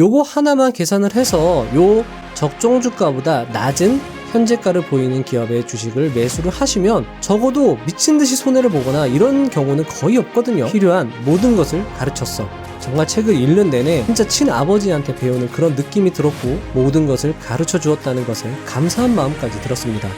요거 하나만 계산을 해서 요 적정 주가보다 낮은 현재가를 보이는 기업의 주식을 매수를 하시면 적어도 미친듯이 손해를 보거나 이런 경우는 거의 없거든요. 필요한 모든 것을 가르쳤어. 정말 책을 읽는 내내 진짜 친아버지한테 배우는 그런 느낌이 들었고 모든 것을 가르쳐 주었다는 것에 감사한 마음까지 들었습니다.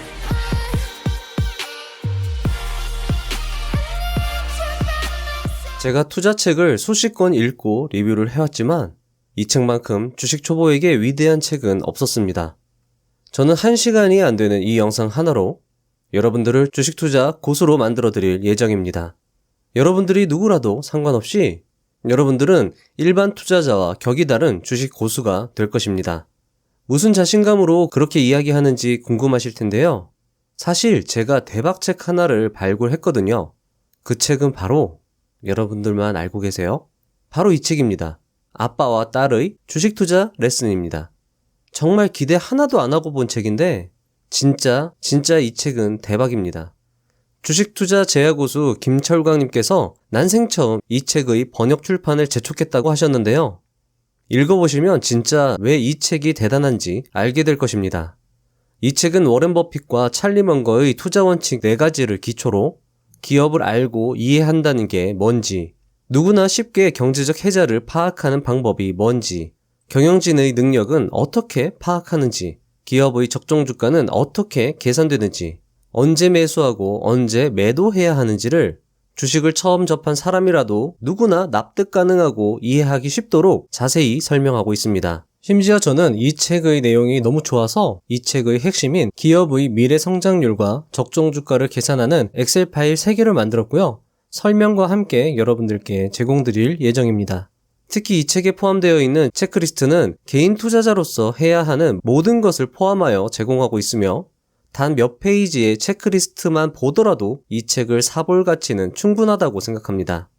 제가 투자책을 수십 권 읽고 리뷰를 해왔지만 이 책만큼 주식 초보에게 위대한 책은 없었습니다. 저는 1시간이 안 되는 이 영상 하나로 여러분들을 주식 투자 고수로 만들어 드릴 예정입니다. 여러분들이 누구라도 상관없이 여러분들은 일반 투자자와 격이 다른 주식 고수가 될 것입니다. 무슨 자신감으로 그렇게 이야기하는지 궁금하실 텐데요. 사실 제가 대박책 하나를 발굴했거든요. 그 책은 바로 여러분들만 알고 계세요? 바로 이 책입니다. 아빠와 딸의 주식 투자 레슨입니다. 정말 기대 하나도 안 하고 본 책인데 진짜 이 책은 대박입니다. 주식 투자 제야고수 김철광님께서 난생 처음 이 책의 번역 출판을 재촉했다고 하셨는데요. 읽어보시면 진짜 왜 이 책이 대단한지 알게 될 것입니다. 이 책은 워렌 버핏과 찰리 먼거의 투자 원칙 4가지를 기초로 기업을 알고 이해한다는 게 뭔지, 누구나 쉽게 경제적 해자를 파악하는 방법이 뭔지, 경영진의 능력은 어떻게 파악하는지, 기업의 적정 주가는 어떻게 계산되는지, 언제 매수하고 언제 매도해야 하는지를 주식을 처음 접한 사람이라도 누구나 납득 가능하고 이해하기 쉽도록 자세히 설명하고 있습니다. 심지어 저는 이 책의 내용이 너무 좋아서 이 책의 핵심인 기업의 미래 성장률과 적정 주가를 계산하는 엑셀 파일 3개를 만들었고요. 설명과 함께 여러분들께 제공드릴 예정입니다. 특히 이 책에 포함되어 있는 체크리스트는 개인 투자자로서 해야 하는 모든 것을 포함하여 제공하고 있으며 단 몇 페이지의 체크리스트만 보더라도 이 책을 사볼 가치는 충분하다고 생각합니다.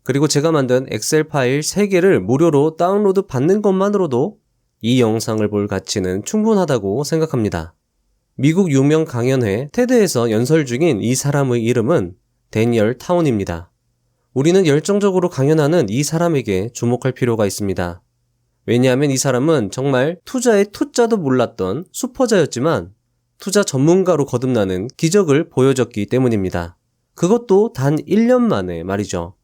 그리고 제가 만든 엑셀 파일 3개를 무료로 다운로드 받는 것만으로도 이 영상을 볼 가치는 충분하다고 생각합니다. 미국 유명 강연회 테드에서 연설 중인 이 사람의 이름은 데니얼 타운입니다. 우리는 열정적으로 강연하는 이 사람에게 주목할 필요가 있습니다. 왜냐하면 이 사람은 정말 투자의 투자도 몰랐던 슈퍼자였지만 투자 전문가로 거듭나는 기적을 보여줬기 때문입니다. 그것도 단 1년 만에 말이죠.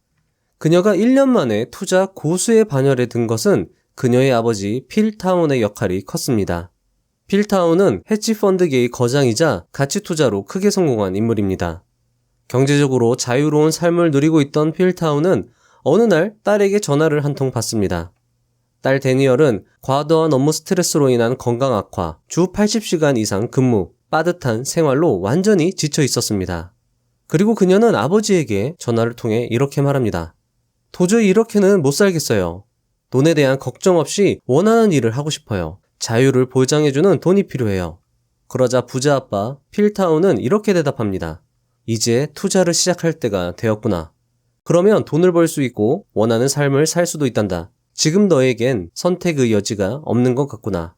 그녀가 1년 만에 투자 고수의 반열에 든 것은 그녀의 아버지 필 타운의 역할이 컸습니다. 필 타운은 헤지펀드계의 거장이자 가치 투자로 크게 성공한 인물입니다. 경제적으로 자유로운 삶을 누리고 있던 필 타운은 어느 날 딸에게 전화를 한 통 받습니다. 딸 데니얼은 과도한 업무 스트레스로 인한 건강 악화, 주 80시간 이상 근무, 빠듯한 생활로 완전히 지쳐 있었습니다. 그리고 그녀는 아버지에게 전화를 통해 이렇게 말합니다. 도저히 이렇게는 못 살겠어요. 돈에 대한 걱정 없이 원하는 일을 하고 싶어요. 자유를 보장해주는 돈이 필요해요. 그러자 부자 아빠 필타운은 이렇게 대답합니다. 이제 투자를 시작할 때가 되었구나. 그러면 돈을 벌 수 있고 원하는 삶을 살 수도 있단다. 지금 너에겐 선택의 여지가 없는 것 같구나.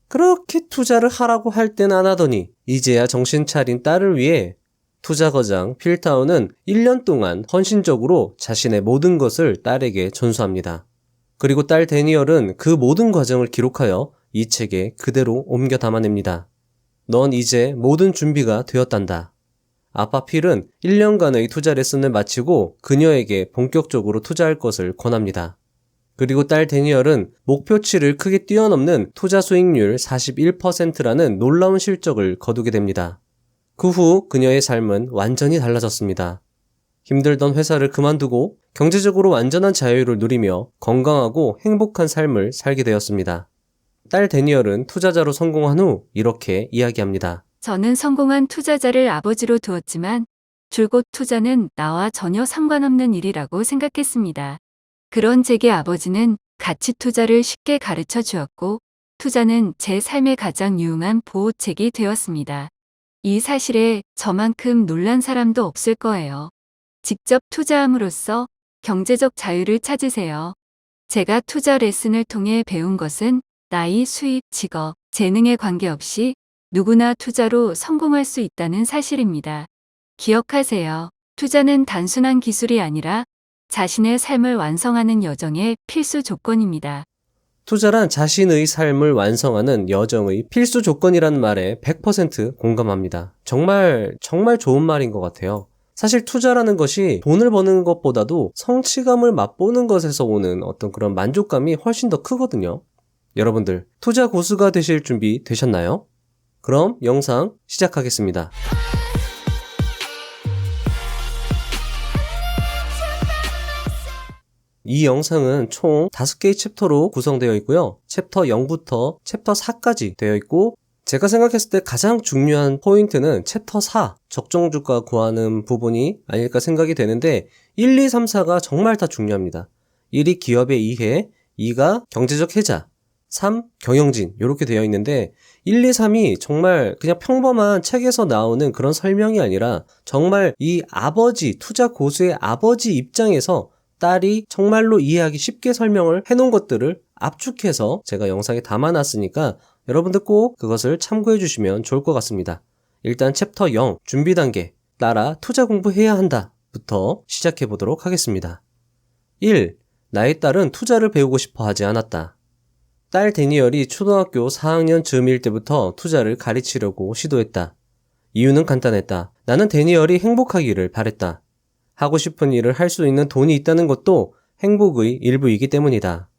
그렇게 투자를 하라고 할 땐 안 하더니 이제야 정신 차린 딸을 위해 투자 거장 필타운은 1년 동안 헌신적으로 자신의 모든 것을 딸에게 전수합니다. 그리고 딸 데니얼은 그 모든 과정을 기록하여 이 책에 그대로 옮겨 담아냅니다. 넌 이제 모든 준비가 되었단다. 아빠 필은 1년간의 투자 레슨을 마치고 그녀에게 본격적으로 투자할 것을 권합니다. 그리고 딸 데니얼은 목표치를 크게 뛰어넘는 투자 수익률 41%라는 놀라운 실적을 거두게 됩니다. 그 후 그녀의 삶은 완전히 달라졌습니다. 힘들던 회사를 그만두고 경제적으로 완전한 자유를 누리며 건강하고 행복한 삶을 살게 되었습니다. 딸 데니얼은 투자자로 성공한 후 이렇게 이야기합니다. 저는 성공한 투자자를 아버지로 두었지만 줄곧 투자는 나와 전혀 상관없는 일이라고 생각했습니다. 그런 제게 아버지는 가치 투자를 쉽게 가르쳐 주었고 투자는 제 삶의 가장 유용한 보호책이 되었습니다. 이 사실에 저만큼 놀란 사람도 없을 거예요. 직접 투자함으로써 경제적 자유를 찾으세요. 제가 투자 레슨을 통해 배운 것은 나이, 수입, 직업, 재능에 관계없이 누구나 투자로 성공할 수 있다는 사실입니다. 기억하세요. 투자는 단순한 기술이 아니라 자신의 삶을 완성하는 여정의 필수 조건입니다. 투자란 자신의 삶을 완성하는 여정의 필수 조건이라는 말에 100% 공감합니다. 정말 좋은 말인 것 같아요. 사실 투자라는 것이 돈을 버는 것보다도 성취감을 맛보는 것에서 오는 어떤 그런 만족감이 훨씬 더 크거든요. 여러분들, 투자 고수가 되실 준비 되셨나요? 그럼 영상 시작하겠습니다. 이 영상은 총 5개의 챕터로 구성되어 있고요. 챕터 0부터 챕터 4까지 되어 있고, 제가 생각했을 때 가장 중요한 포인트는 챕터 4, 적정주가 구하는 부분이 아닐까 생각이 되는데 1, 2, 3, 4가 정말 다 중요합니다. 1이 기업의 이해, 2가 경제적 해자, 3, 경영진 이렇게 되어 있는데 1, 2, 3이 정말 그냥 평범한 책에서 나오는 그런 설명이 아니라 정말 이 아버지, 투자 고수의 아버지 입장에서 딸이 정말로 이해하기 쉽게 설명을 해놓은 것들을 압축해서 제가 영상에 담아놨으니까 여러분들 꼭 그것을 참고해 주시면 좋을 것 같습니다. 일단 챕터 0 준비 단계 따라 투자 공부해야 한다 부터 시작해 보도록 하겠습니다. 1. 나의 딸은 투자를 배우고 싶어 하지 않았다. 딸 데니얼이 초등학교 4학년 즈음일 때부터 투자를 가르치려고 시도했다. 이유는 간단했다. 나는 데니얼이 행복하기를 바랬다. 하고 싶은 일을 할 수 있는 돈이 있다는 것도 행복의 일부이기 때문이다.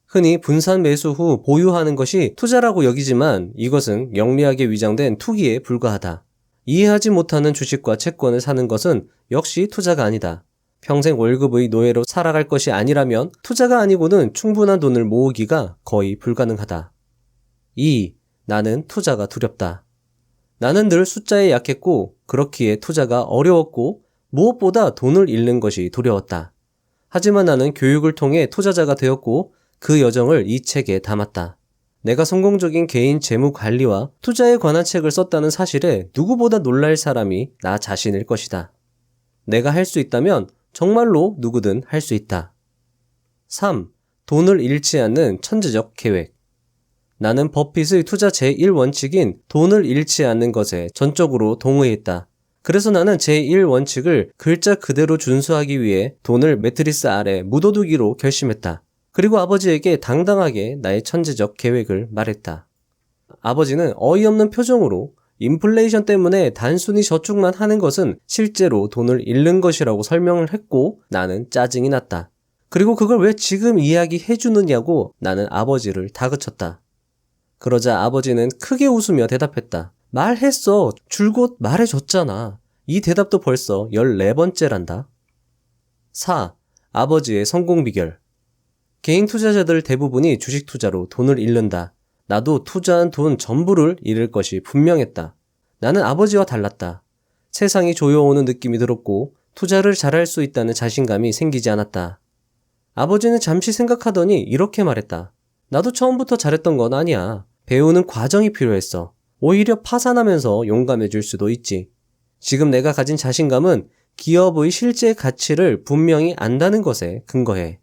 흔히 분산 매수 후 보유하는 것이 투자라고 여기지만 이것은 영리하게 위장된 투기에 불과하다. 이해하지 못하는 주식과 채권을 사는 것은 역시 투자가 아니다. 평생 월급의 노예로 살아갈 것이 아니라면 투자가 아니고는 충분한 돈을 모으기가 거의 불가능하다. 2. 나는 투자가 두렵다. 나는 늘 숫자에 약했고 그렇기에 투자가 어려웠고 무엇보다 돈을 잃는 것이 두려웠다. 하지만 나는 교육을 통해 투자자가 되었고 그 여정을 이 책에 담았다. 내가 성공적인 개인 재무 관리와 투자에 관한 책을 썼다는 사실에 누구보다 놀랄 사람이 나 자신일 것이다. 내가 할 수 있다면 정말로 누구든 할 수 있다. 3. 돈을 잃지 않는 천재적 계획. 나는 버핏의 투자 제1원칙인 돈을 잃지 않는 것에 전적으로 동의했다. 그래서 나는 제1원칙을 글자 그대로 준수하기 위해 돈을 매트리스 아래 묻어두기로 결심했다. 그리고 아버지에게 당당하게 나의 천재적 계획을 말했다. 아버지는 어이없는 표정으로 인플레이션 때문에 단순히 저축만 하는 것은 실제로 돈을 잃는 것이라고 설명을 했고 나는 짜증이 났다. 그리고 그걸 왜 지금 이야기해 주느냐고 나는 아버지를 다그쳤다. 그러자 아버지는 크게 웃으며 대답했다. 말했어. 줄곧 말해줬잖아. 이 대답도 벌써 14번째란다. 4. 아버지의 성공 비결. 개인 투자자들 대부분이 주식 투자로 돈을 잃는다. 나도 투자한 돈 전부를 잃을 것이 분명했다. 나는 아버지와 달랐다. 세상이 조여오는 느낌이 들었고 투자를 잘할 수 있다는 자신감이 생기지 않았다. 아버지는 잠시 생각하더니 이렇게 말했다. 나도 처음부터 잘했던 건 아니야. 배우는 과정이 필요했어. 오히려 파산하면서 용감해질 수도 있지. 지금 내가 가진 자신감은 기업의 실제 가치를 분명히 안다는 것에 근거해.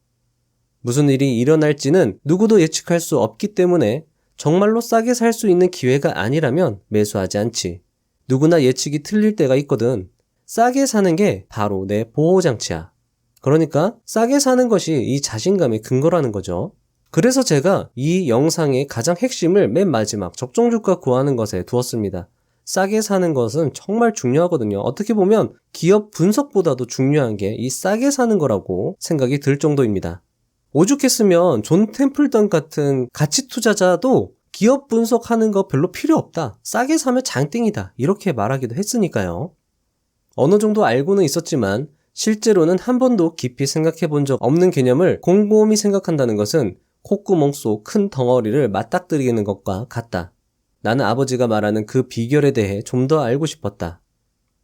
무슨 일이 일어날지는 누구도 예측할 수 없기 때문에 정말로 싸게 살 수 있는 기회가 아니라면 매수하지 않지. 누구나 예측이 틀릴 때가 있거든. 싸게 사는 게 바로 내 보호장치야. 그러니까 싸게 사는 것이 이 자신감의 근거라는 거죠. 그래서 제가 이 영상의 가장 핵심을 맨 마지막 적정주가 구하는 것에 두었습니다. 싸게 사는 것은 정말 중요하거든요. 어떻게 보면 기업 분석보다도 중요한 게 이 싸게 사는 거라고 생각이 들 정도입니다. 오죽했으면 존 템플턴 같은 가치 투자자도 기업 분석하는 거 별로 필요 없다. 싸게 사면 장땡이다. 이렇게 말하기도 했으니까요. 어느 정도 알고는 있었지만 실제로는 한 번도 깊이 생각해 본 적 없는 개념을 곰곰이 생각한다는 것은 콧구멍 속 큰 덩어리를 맞닥뜨리는 것과 같다. 나는 아버지가 말하는 그 비결에 대해 좀 더 알고 싶었다.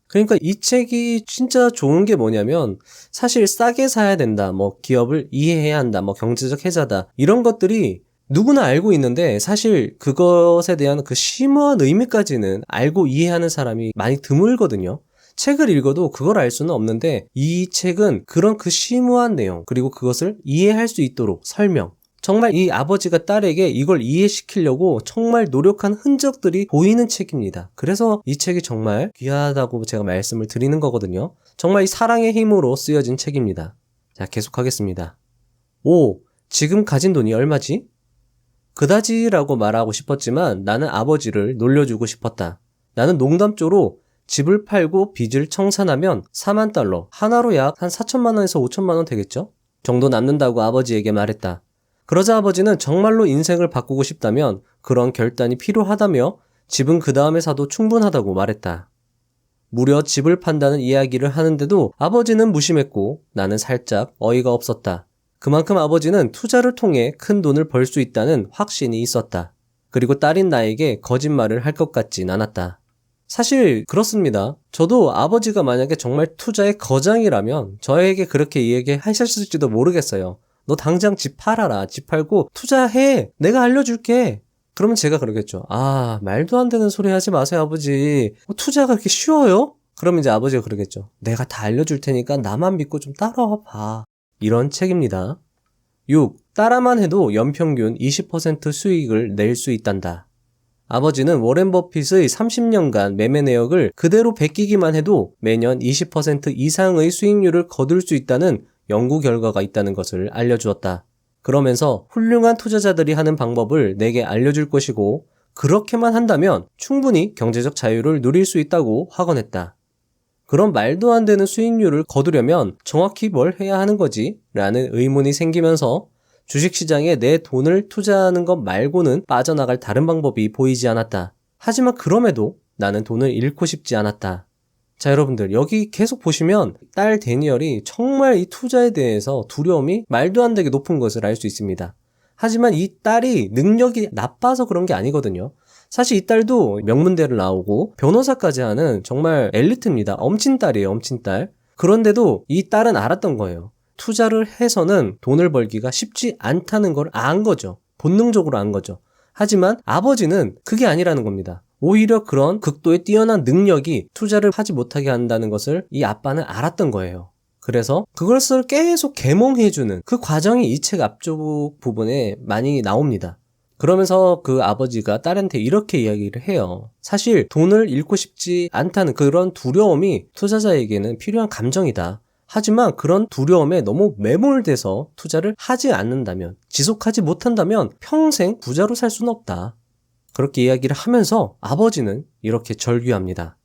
그러니까 이 책이 진짜 좋은 게 뭐냐면 사실 싸게 사야 된다, 기업을 이해해야 한다, 경제적 해자다 이런 것들이 누구나 알고 있는데 사실 그것에 대한 그 심오한 의미까지는 알고 이해하는 사람이 많이 드물거든요. 책을 읽어도 그걸 알 수는 없는데 이 책은 그런 그 심오한 내용 그리고 그것을 이해할 수 있도록 설명, 정말 이 아버지가 딸에게 이걸 이해시키려고 정말 노력한 흔적들이 보이는 책입니다. 그래서 이 책이 정말 귀하다고 제가 말씀을 드리는 거거든요. 정말 이 사랑의 힘으로 쓰여진 책입니다. 자, 계속하겠습니다. 5. 지금 가진 돈이 얼마지? 그다지라고 말하고 싶었지만 나는 아버지를 놀려주고 싶었다. 나는 농담조로 집을 팔고 빚을 청산하면 4만 달러, 하나로 약 한 4천만 원에서 5천만 원 되겠죠? 정도 남는다고 아버지에게 말했다. 그러자 아버지는 정말로 인생을 바꾸고 싶다면 그런 결단이 필요하다며 집은 그 다음에 사도 충분하다고 말했다. 무려 집을 판다는 이야기를 하는데도 아버지는 무심했고 나는 살짝 어이가 없었다. 그만큼 아버지는 투자를 통해 큰 돈을 벌 수 있다는 확신이 있었다. 그리고 딸인 나에게 거짓말을 할 것 같진 않았다. 사실 그렇습니다. 저도 아버지가 만약에 정말 투자의 거장이라면 저에게 그렇게 이야기하셨을지도 모르겠어요. 너 당장 집 팔아라. 집 팔고 투자해. 내가 알려줄게. 그러면 제가 그러겠죠. 아, 말도 안 되는 소리 하지 마세요, 아버지. 투자가 그렇게 쉬워요? 그러면 이제 아버지가 그러겠죠. 내가 다 알려줄 테니까 나만 믿고 좀 따라와 봐. 이런 책입니다. 6. 따라만 해도 연평균 20% 수익을 낼 수 있단다. 아버지는 워렌 버핏의 30년간 매매 내역을 그대로 베끼기만 해도 매년 20% 이상의 수익률을 거둘 수 있다는 연구 결과가 있다는 것을 알려주었다. 그러면서 훌륭한 투자자들이 하는 방법을 내게 알려줄 것이고 그렇게만 한다면 충분히 경제적 자유를 누릴 수 있다고 확언했다. 그런 말도 안 되는 수익률을 거두려면 정확히 뭘 해야 하는 거지? 라는 의문이 생기면서 주식시장에 내 돈을 투자하는 것 말고는 빠져나갈 다른 방법이 보이지 않았다. 하지만 그럼에도 나는 돈을 잃고 싶지 않았다. 자, 여러분들 여기 계속 보시면 딸 데니얼이 정말 이 투자에 대해서 두려움이 말도 안 되게 높은 것을 알 수 있습니다. 하지만 이 딸이 능력이 나빠서 그런 게 아니거든요. 사실 이 딸도 명문대를 나오고 변호사까지 하는 정말 엘리트입니다. 엄친딸이에요, 엄친딸. 그런데도 이 딸은 알았던 거예요. 투자를 해서는 돈을 벌기가 쉽지 않다는 걸 안 거죠. 본능적으로 안 거죠. 하지만 아버지는 그게 아니라는 겁니다. 오히려 그런 극도의 뛰어난 능력이 투자를 하지 못하게 한다는 것을 이 아빠는 알았던 거예요. 그래서 그것을 계속 계몽해주는 그 과정이 이 책 앞쪽 부분에 많이 나옵니다. 그러면서 그 아버지가 딸한테 이렇게 이야기를 해요. 사실 돈을 잃고 싶지 않다는 그런 두려움이 투자자에게는 필요한 감정이다. 하지만 그런 두려움에 너무 매몰돼서 투자를 하지 않는다면, 지속하지 못한다면 평생 부자로 살 수는 없다. 그렇게 이야기를 하면서 아버지는 이렇게 절규합니다.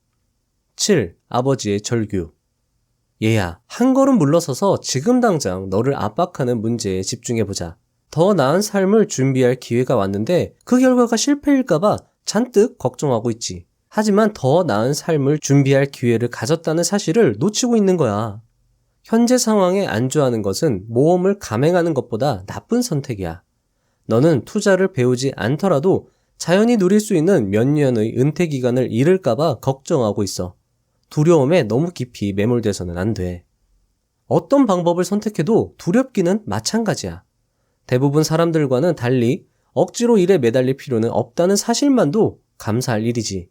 7. 아버지의 절규. 얘야, 한 걸음 물러서서 지금 당장 너를 압박하는 문제에 집중해보자. 더 나은 삶을 준비할 기회가 왔는데 그 결과가 실패일까봐 잔뜩 걱정하고 있지. 하지만 더 나은 삶을 준비할 기회를 가졌다는 사실을 놓치고 있는 거야. 현재 상황에 안주하는 것은 모험을 감행하는 것보다 나쁜 선택이야. 너는 투자를 배우지 않더라도 자연히 누릴 수 있는 몇 년의 은퇴 기간을 잃을까봐 걱정하고 있어. 두려움에 너무 깊이 매몰돼서는 안 돼. 어떤 방법을 선택해도 두렵기는 마찬가지야. 대부분 사람들과는 달리 억지로 일에 매달릴 필요는 없다는 사실만도 감사할 일이지.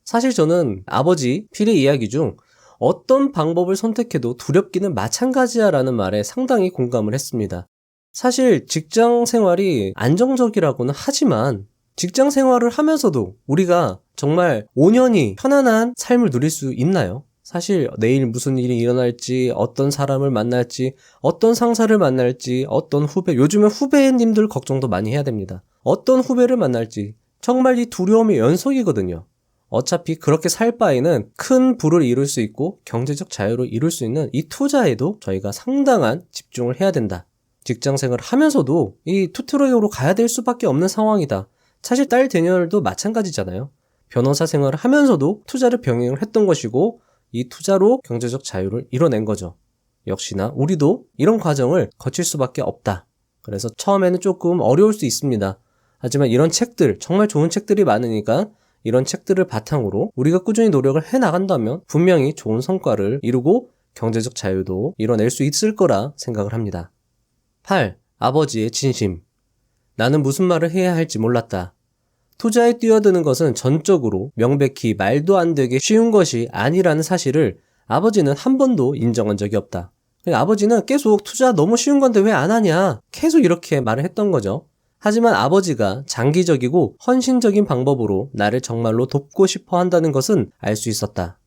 사실 저는 아버지 필의 이야기 중 어떤 방법을 선택해도 두렵기는 마찬가지야 라는 말에 상당히 공감을 했습니다. 사실 직장 생활이 안정적이라고는 하지만 직장 생활을 하면서도 우리가 정말 5년이 편안한 삶을 누릴 수 있나요? 사실 내일 무슨 일이 일어날지, 어떤 사람을 만날지, 어떤 상사를 만날지, 어떤 후배, 요즘은 후배님들 걱정도 많이 해야 됩니다. 어떤 후배를 만날지 정말 이 두려움의 연속이거든요. 어차피 그렇게 살 바에는 큰 부를 이룰 수 있고 경제적 자유를 이룰 수 있는 이 투자에도 저희가 상당한 집중을 해야 된다. 직장 생활을 하면서도 이 투트랙으로 가야 될 수밖에 없는 상황이다. 사실 딸 데니얼도 마찬가지잖아요. 변호사 생활을 하면서도 투자를 병행을 했던 것이고 이 투자로 경제적 자유를 이뤄낸 거죠. 역시나 우리도 이런 과정을 거칠 수밖에 없다. 그래서 처음에는 조금 어려울 수 있습니다. 하지만 이런 책들, 정말 좋은 책들이 많으니까 이런 책들을 바탕으로 우리가 꾸준히 노력을 해나간다면 분명히 좋은 성과를 이루고 경제적 자유도 이뤄낼 수 있을 거라 생각을 합니다. 8. 아버지의 진심. 나는 무슨 말을 해야 할지 몰랐다. 투자에 뛰어드는 것은 전적으로 명백히 말도 안 되게 쉬운 것이 아니라는 사실을 아버지는 한 번도 인정한 적이 없다. 아버지는 계속 투자 너무 쉬운 건데 왜 안 하냐 계속 이렇게 말을 했던 거죠. 하지만 아버지가 장기적이고 헌신적인 방법으로 나를 정말로 돕고 싶어 한다는 것은 알 수 있었다.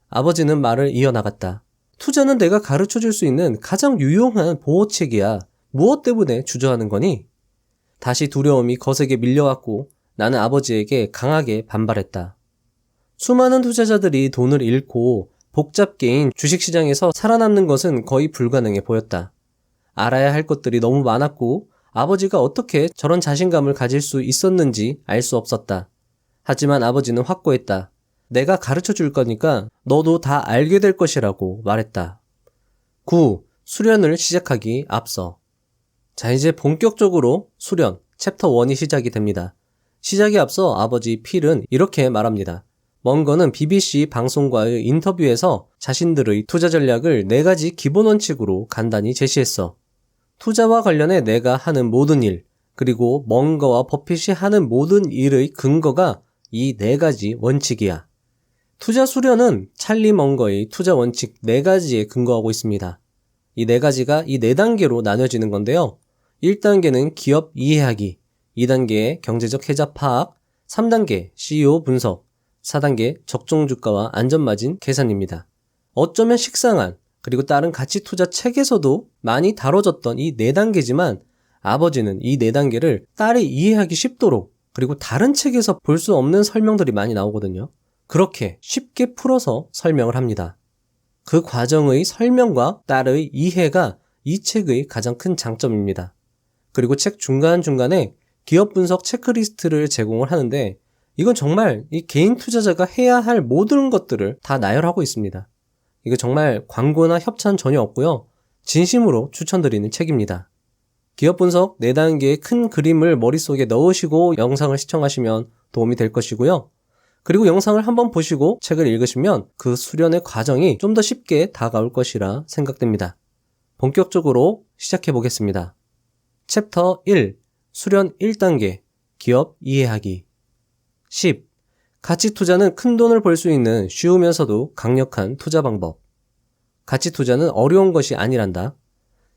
아버지는 말을 이어나갔다. 투자는 내가 가르쳐줄 수 있는 가장 유용한 보호책이야. 무엇 때문에 주저하는 거니? 다시 두려움이 거세게 밀려왔고 나는 아버지에게 강하게 반발했다. 수많은 투자자들이 돈을 잃고 복잡계인 주식시장에서 살아남는 것은 거의 불가능해 보였다. 알아야 할 것들이 너무 많았고 아버지가 어떻게 저런 자신감을 가질 수 있었는지 알 수 없었다. 하지만 아버지는 확고했다. 내가 가르쳐 줄 거니까 너도 다 알게 될 것이라고 말했다. 9. 수련을 시작하기 앞서. 자, 이제 본격적으로 수련, 챕터 1이 시작이 됩니다. 시작에 앞서 아버지 필은 이렇게 말합니다. 먼거는 BBC 방송과의 인터뷰에서 자신들의 투자 전략을 4가지 기본 원칙으로 간단히 제시했어. 투자와 관련해 내가 하는 모든 일, 그리고 먼거와 버핏이 하는 모든 일의 근거가 이 4가지 원칙이야. 투자 수련은 찰리 먼거의 투자 원칙 4가지에 근거하고 있습니다. 이 4가지가 이 4단계로 나뉘어지는 건데요. 1단계는 기업 이해하기, 2단계 경제적 해자 파악, 3단계 CEO 분석, 4단계 적정 주가와 안전마진 계산입니다. 어쩌면 식상한, 그리고 다른 가치 투자 책에서도 많이 다뤄졌던 이 4단계지만 아버지는 이 4단계를 딸이 이해하기 쉽도록, 그리고 다른 책에서 볼 수 없는 설명들이 많이 나오거든요. 그렇게 쉽게 풀어서 설명을 합니다. 그 과정의 설명과 딸의 이해가 이 책의 가장 큰 장점입니다. 그리고 책 중간중간에 기업 분석 체크리스트를 제공을 하는데 이건 정말 이 개인 투자자가 해야 할 모든 것들을 다 나열하고 있습니다. 이거 정말 광고나 협찬 전혀 없고요. 진심으로 추천드리는 책입니다. 기업 분석 4단계의 큰 그림을 머릿속에 넣으시고 영상을 시청하시면 도움이 될 것이고요. 그리고 영상을 한번 보시고 책을 읽으시면 그 수련의 과정이 좀 더 쉽게 다가올 것이라 생각됩니다. 본격적으로 시작해 보겠습니다. 챕터 1. 수련 1단계. 기업 이해하기. 10. 가치 투자는 큰 돈을 벌 수 있는 쉬우면서도 강력한 투자 방법. 가치 투자는 어려운 것이 아니란다.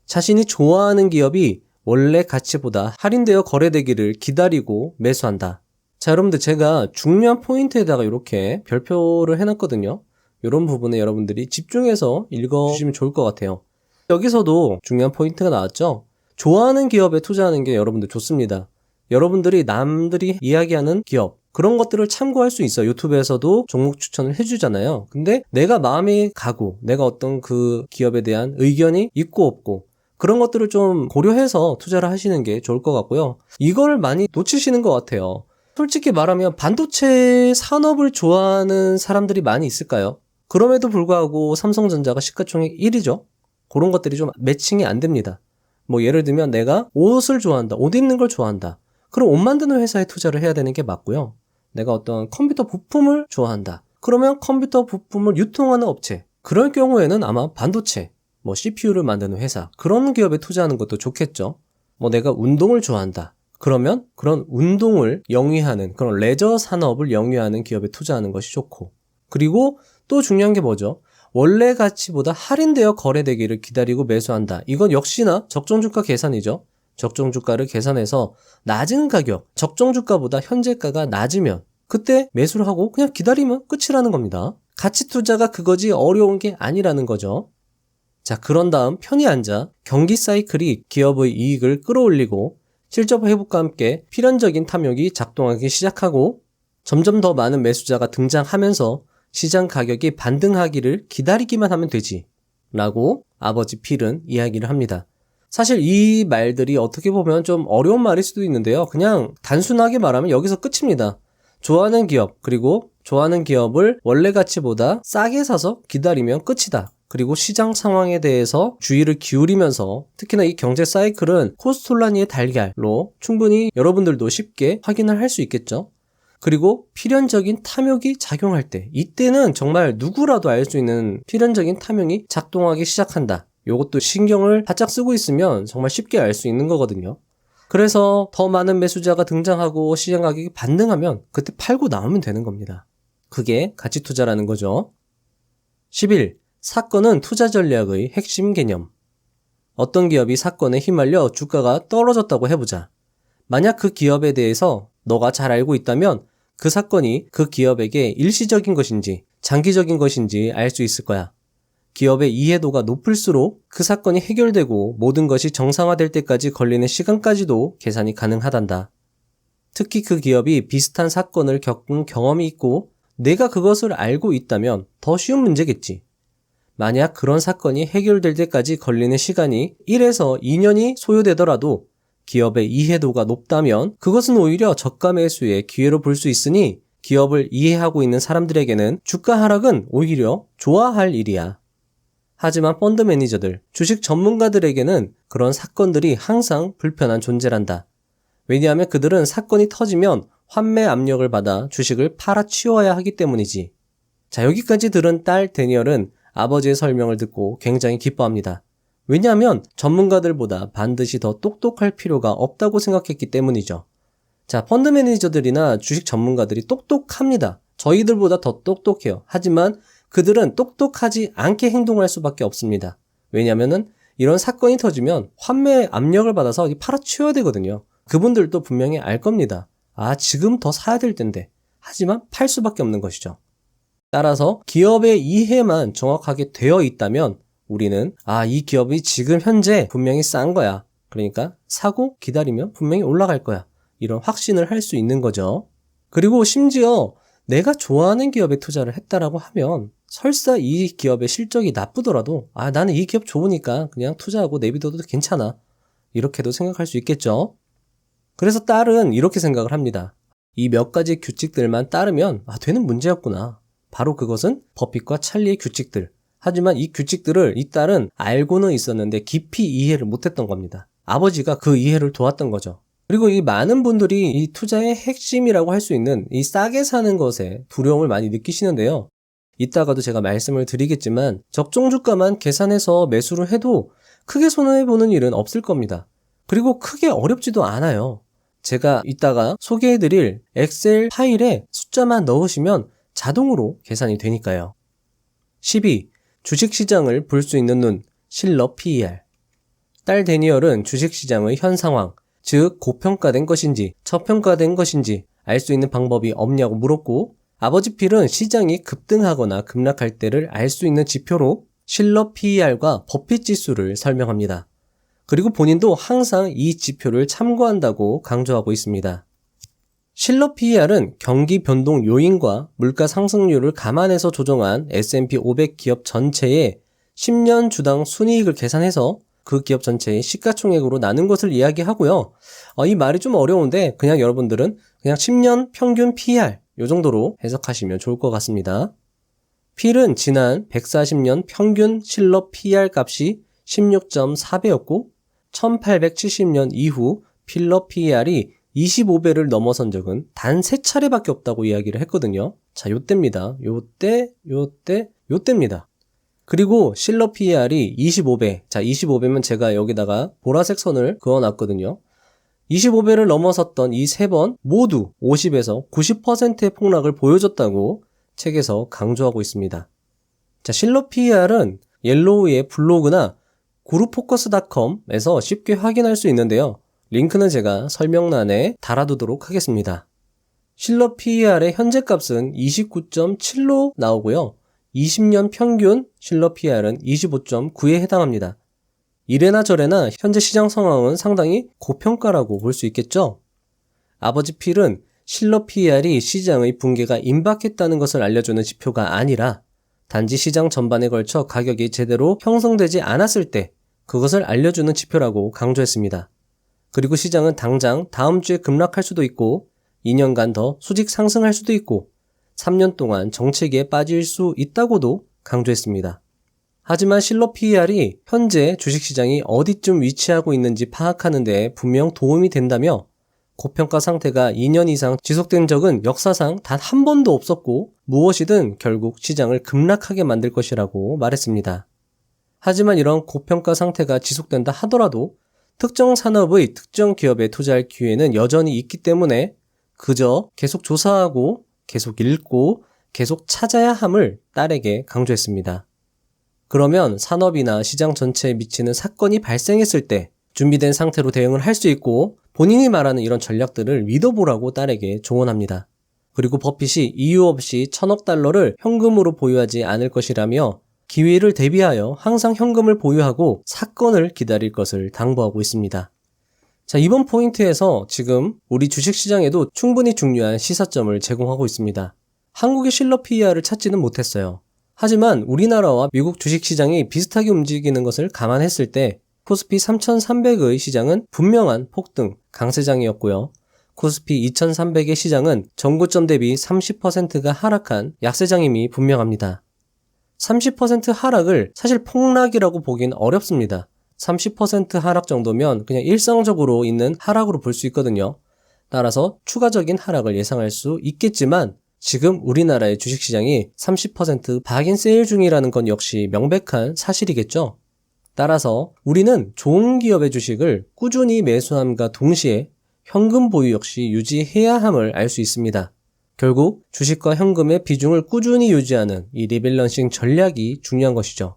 자신이 좋아하는 기업이 원래 가치보다 할인되어 거래되기를 기다리고 매수한다. 자, 여러분들 제가 중요한 포인트에다가 이렇게 별표를 해놨거든요. 이런 부분에 여러분들이 집중해서 읽어주시면 좋을 것 같아요. 여기서도 중요한 포인트가 나왔죠. 좋아하는 기업에 투자하는 게 여러분들 좋습니다. 여러분들이 남들이 이야기하는 기업, 그런 것들을 참고할 수 있어요. 유튜브에서도 종목 추천을 해주잖아요. 근데 내가 마음이 가고 내가 어떤 그 기업에 대한 의견이 있고 없고 그런 것들을 좀 고려해서 투자를 하시는 게 좋을 것 같고요. 이걸 많이 놓치시는 것 같아요. 솔직히 말하면 반도체 산업을 좋아하는 사람들이 많이 있을까요? 그럼에도 불구하고 삼성전자가 시가총액 1위죠. 그런 것들이 좀 매칭이 안 됩니다. 뭐 예를 들면 내가 옷을 좋아한다. 옷 입는 걸 좋아한다. 그럼 옷 만드는 회사에 투자를 해야 되는 게 맞고요. 내가 어떤 컴퓨터 부품을 좋아한다. 그러면 컴퓨터 부품을 유통하는 업체. 그럴 경우에는 아마 반도체, 뭐 CPU를 만드는 회사. 그런 기업에 투자하는 것도 좋겠죠. 뭐 내가 운동을 좋아한다. 그러면 그런 운동을 영위하는 그런 레저 산업을 영위하는 기업에 투자하는 것이 좋고. 그리고 또 중요한 게 뭐죠? 원래 가치보다 할인되어 거래되기를 기다리고 매수한다. 이건 역시나 적정주가 계산이죠. 적정주가를 계산해서 낮은 가격, 적정주가보다 현재가가 낮으면 그때 매수를 하고 그냥 기다리면 끝이라는 겁니다. 가치 투자가 그거지 어려운 게 아니라는 거죠. 자, 그런 다음 편히 앉아 경기 사이클이 기업의 이익을 끌어올리고 실적 회복과 함께 필연적인 탐욕이 작동하기 시작하고 점점 더 많은 매수자가 등장하면서 시장 가격이 반등하기를 기다리기만 하면 되지 라고 아버지 필은 이야기를 합니다. 사실 이 말들이 어떻게 보면 좀 어려운 말일 수도 있는데요. 그냥 단순하게 말하면 여기서 끝입니다. 좋아하는 기업, 그리고 좋아하는 기업을 원래 가치보다 싸게 사서 기다리면 끝이다. 그리고 시장 상황에 대해서 주의를 기울이면서 특히나 이 경제 사이클은 코스톨라니의 달걀로 충분히 여러분들도 쉽게 확인을 할 수 있겠죠. 그리고 필연적인 탐욕이 작용할 때, 이때는 정말 누구라도 알 수 있는 필연적인 탐욕이 작동하기 시작한다. 이것도 신경을 바짝 쓰고 있으면 정말 쉽게 알 수 있는 거거든요. 그래서 더 많은 매수자가 등장하고 시장 가격이 반등하면 그때 팔고 나오면 되는 겁니다. 그게 가치 투자라는 거죠. 11. 사건은 투자 전략의 핵심 개념. 어떤 기업이 사건에 휘말려 주가가 떨어졌다고 해보자. 만약 그 기업에 대해서 너가 잘 알고 있다면 그 사건이 그 기업에게 일시적인 것인지 장기적인 것인지 알 수 있을 거야. 기업의 이해도가 높을수록 그 사건이 해결되고 모든 것이 정상화될 때까지 걸리는 시간까지도 계산이 가능하단다. 특히 그 기업이 비슷한 사건을 겪은 경험이 있고 내가 그것을 알고 있다면 더 쉬운 문제겠지. 만약 그런 사건이 해결될 때까지 걸리는 시간이 1에서 2년이 소요되더라도 기업의 이해도가 높다면 그것은 오히려 저가 매수의 기회로 볼 수 있으니 기업을 이해하고 있는 사람들에게는 주가 하락은 오히려 좋아할 일이야. 하지만 펀드 매니저들, 주식 전문가들에게는 그런 사건들이 항상 불편한 존재란다. 왜냐하면 그들은 사건이 터지면 환매 압력을 받아 주식을 팔아치워야 하기 때문이지. 자, 여기까지 들은 딸 데니얼은 아버지의 설명을 듣고 굉장히 기뻐합니다. 왜냐하면 전문가들보다 반드시 더 똑똑할 필요가 없다고 생각했기 때문이죠. 자, 펀드 매니저들이나 주식 전문가들이 똑똑합니다. 저희들보다 더 똑똑해요. 하지만 그들은 똑똑하지 않게 행동할 수밖에 없습니다. 왜냐하면 이런 사건이 터지면 환매 압력을 받아서 팔아치워야 되거든요. 그분들도 분명히 알 겁니다. 아, 지금 더 사야 될 텐데. 하지만 팔 수밖에 없는 것이죠. 따라서 기업의 이해만 정확하게 되어 있다면 우리는 이 기업이 지금 현재 분명히 싼 거야. 그러니까 사고 기다리면 분명히 올라갈 거야. 이런 확신을 할 수 있는 거죠. 그리고 심지어 내가 좋아하는 기업에 투자를 했다라고 하면 설사 이 기업의 실적이 나쁘더라도 나는 이 기업 좋으니까 그냥 투자하고 내비둬도 괜찮아. 이렇게도 생각할 수 있겠죠. 그래서 딸은 이렇게 생각을 합니다. 이 몇 가지 규칙들만 따르면 되는 문제였구나. 바로 그것은 버핏과 찰리의 규칙들. 하지만 이 규칙들을 이 딸은 알고는 있었는데 깊이 이해를 못했던 겁니다. 아버지가 그 이해를 도왔던 거죠. 그리고 이 많은 분들이 이 투자의 핵심이라고 할 수 있는 이 싸게 사는 것에 두려움을 많이 느끼시는데요. 이따가도 제가 말씀을 드리겠지만 적정 주가만 계산해서 매수를 해도 크게 손해보는 일은 없을 겁니다. 그리고 크게 어렵지도 않아요. 제가 이따가 소개해드릴 엑셀 파일에 숫자만 넣으시면 자동으로 계산이 되니까요. 12. 주식시장을 볼 수 있는 눈, 실러 PER. 딸 데니얼은 주식시장의 현 상황, 즉 고평가된 것인지 저평가된 것인지 알 수 있는 방법이 없냐고 물었고, 아버지 필은 시장이 급등하거나 급락할 때를 알 수 있는 지표로 실러 PER과 버핏 지수를 설명합니다. 그리고 본인도 항상 이 지표를 참고한다고 강조하고 있습니다. 실러 PER은 경기 변동 요인과 물가 상승률을 감안해서 조정한 S&P 500 기업 전체의 10년 주당 순이익을 계산해서 그 기업 전체의 시가총액으로 나눈 것을 이야기하고요. 이 말이 좀 어려운데 그냥 여러분들은 그냥 10년 평균 PER 이 정도로 해석하시면 좋을 것 같습니다. 필은 지난 140년 평균 실러 PER 값이 16.4배였고 1870년 이후 필러 PER이 25배를 넘어선 적은 단 3차례밖에 없다고 이야기를 했거든요. 자, 요때입니다. 요때입니다. 그리고 실러 PER이 25배. 자, 25배면 제가 여기다가 보라색 선을 그어놨거든요. 25배를 넘어섰던 이 3번 모두 50에서 90%의 폭락을 보여줬다고 책에서 강조하고 있습니다. 자, 실러 PER은 옐로우의 블로그나 그룹포커스.com에서 쉽게 확인할 수 있는데요. 링크는 제가 설명란에 달아두도록 하겠습니다. 실러 PER의 현재 값은 29.7로 나오고요. 20년 평균 실러 PER은 25.9에 해당합니다. 이래나 저래나 현재 시장 상황은 상당히 고평가라고 볼 수 있겠죠. 아버지 필은 실러 PER이 시장의 붕괴가 임박했다는 것을 알려주는 지표가 아니라 단지 시장 전반에 걸쳐 가격이 제대로 형성되지 않았을 때 그것을 알려주는 지표라고 강조했습니다. 그리고 시장은 당장 다음 주에 급락할 수도 있고 2년간 더 수직 상승할 수도 있고 3년 동안 정체기에 빠질 수 있다고도 강조했습니다. 하지만 실러 PER이 현재 주식시장이 어디쯤 위치하고 있는지 파악하는 데 분명 도움이 된다며 고평가 상태가 2년 이상 지속된 적은 역사상 단 한 번도 없었고 무엇이든 결국 시장을 급락하게 만들 것이라고 말했습니다. 하지만 이런 고평가 상태가 지속된다 하더라도 특정 산업의 특정 기업에 투자할 기회는 여전히 있기 때문에 그저 계속 조사하고 계속 읽고 계속 찾아야 함을 딸에게 강조했습니다. 그러면 산업이나 시장 전체에 미치는 사건이 발생했을 때 준비된 상태로 대응을 할 수 있고 본인이 말하는 이런 전략들을 믿어보라고 딸에게 조언합니다. 그리고 버핏이 이유 없이 $1,000억 달러를 현금으로 보유하지 않을 것이라며 기회를 대비하여 항상 현금을 보유하고 사건을 기다릴 것을 당부하고 있습니다. 자, 이번 포인트에서 지금 우리 주식시장에도 충분히 중요한 시사점을 제공하고 있습니다. 한국의 실러 PER을 찾지는 못했어요. 하지만 우리나라와 미국 주식시장이 비슷하게 움직이는 것을 감안했을 때 코스피 3300의 시장은 분명한 폭등, 강세장이었고요. 코스피 2300의 시장은 전고점 대비 30%가 하락한 약세장임이 분명합니다. 30% 하락을 사실 폭락이라고 보긴 어렵습니다. 30% 하락 정도면 그냥 일상적으로 있는 하락으로 볼 수 있거든요. 따라서 추가적인 하락을 예상할 수 있겠지만 지금 우리나라의 주식시장이 30% 박인 세일 중이라는 건 역시 명백한 사실이겠죠. 따라서 우리는 좋은 기업의 주식을 꾸준히 매수함과 동시에 현금 보유 역시 유지해야 함을 알 수 있습니다. 결국 주식과 현금의 비중을 꾸준히 유지하는 이 리밸런싱 전략이 중요한 것이죠.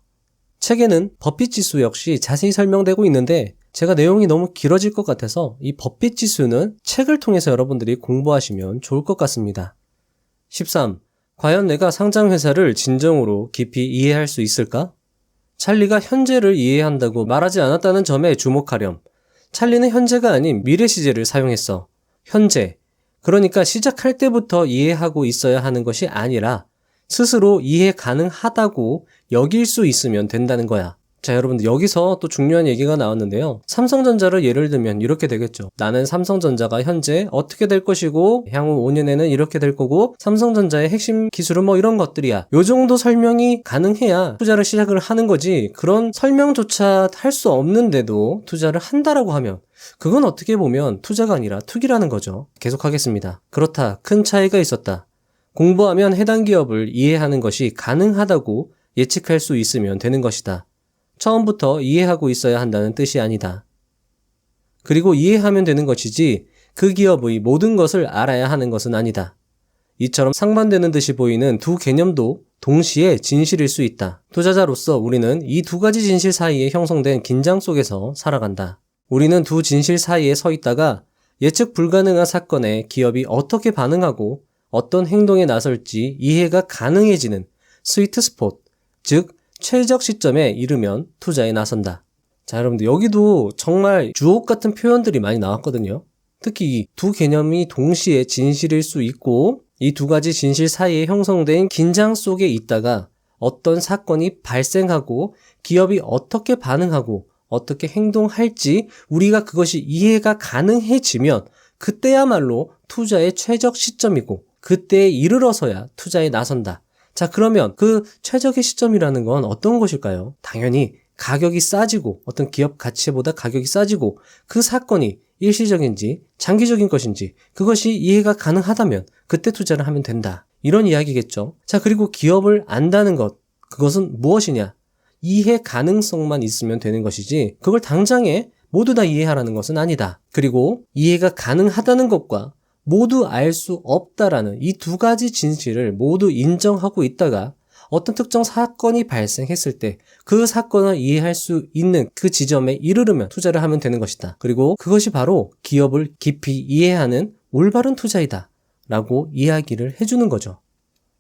책에는 버핏 지수 역시 자세히 설명되고 있는데 제가 내용이 너무 길어질 것 같아서 이 버핏 지수는 책을 통해서 여러분들이 공부하시면 좋을 것 같습니다. 13. 과연 내가 상장 회사를 진정으로 깊이 이해할 수 있을까? 찰리가 현재를 이해한다고 말하지 않았다는 점에 주목하렴. 찰리는 현재가 아닌 미래 시제를 사용했어. 현재. 그러니까 시작할 때부터 이해하고 있어야 하는 것이 아니라 스스로 이해 가능하다고 여길 수 있으면 된다는 거야. 자, 여러분들 여기서 또 중요한 얘기가 나왔는데요. 삼성전자를 예를 들면 이렇게 되겠죠. 나는 삼성전자가 현재 어떻게 될 것이고 향후 5년에는 이렇게 될 거고 삼성전자의 핵심 기술은 뭐 이런 것들이야. 요 정도 설명이 가능해야 투자를 시작을 하는 거지. 그런 설명조차 할 수 없는데도 투자를 한다라고 하면 그건 어떻게 보면 투자가 아니라 투기라는 거죠. 계속하겠습니다. 그렇다. 큰 차이가 있었다. 공부하면 해당 기업을 이해하는 것이 가능하다고 예측할 수 있으면 되는 것이다. 처음부터 이해하고 있어야 한다는 뜻이 아니다. 그리고 이해하면 되는 것이지 그 기업의 모든 것을 알아야 하는 것은 아니다. 이처럼 상반되는 듯이 보이는 두 개념도 동시에 진실일 수 있다. 투자자로서 우리는 이 두 가지 진실 사이에 형성된 긴장 속에서 살아간다. 우리는 두 진실 사이에 서 있다가 예측 불가능한 사건에 기업이 어떻게 반응하고 어떤 행동에 나설지 이해가 가능해지는 스위트 스폿, 즉 최적 시점에 이르면 투자에 나선다. 자, 여러분들 여기도 정말 주옥 같은 표현들이 많이 나왔거든요. 특히 이 두 개념이 동시에 진실일 수 있고 이 두 가지 진실 사이에 형성된 긴장 속에 있다가 어떤 사건이 발생하고 기업이 어떻게 반응하고 어떻게 행동할지 우리가 그것이 이해가 가능해지면 그때야말로 투자의 최적 시점이고 그때에 이르러서야 투자에 나선다. 자, 그러면 그 최적의 시점이라는 건 어떤 것일까요? 당연히 가격이 싸지고 어떤 기업 가치보다 가격이 싸지고 그 사건이 일시적인지 장기적인 것인지 그것이 이해가 가능하다면 그때 투자를 하면 된다. 이런 이야기겠죠. 자, 그리고 기업을 안다는 것, 그것은 무엇이냐? 이해 가능성만 있으면 되는 것이지 그걸 당장에 모두 다 이해하라는 것은 아니다. 그리고 이해가 가능하다는 것과 모두 알 수 없다라는 이 두 가지 진실을 모두 인정하고 있다가 어떤 특정 사건이 발생했을 때 그 사건을 이해할 수 있는 그 지점에 이르르면 투자를 하면 되는 것이다. 그리고 그것이 바로 기업을 깊이 이해하는 올바른 투자이다 라고 이야기를 해주는 거죠.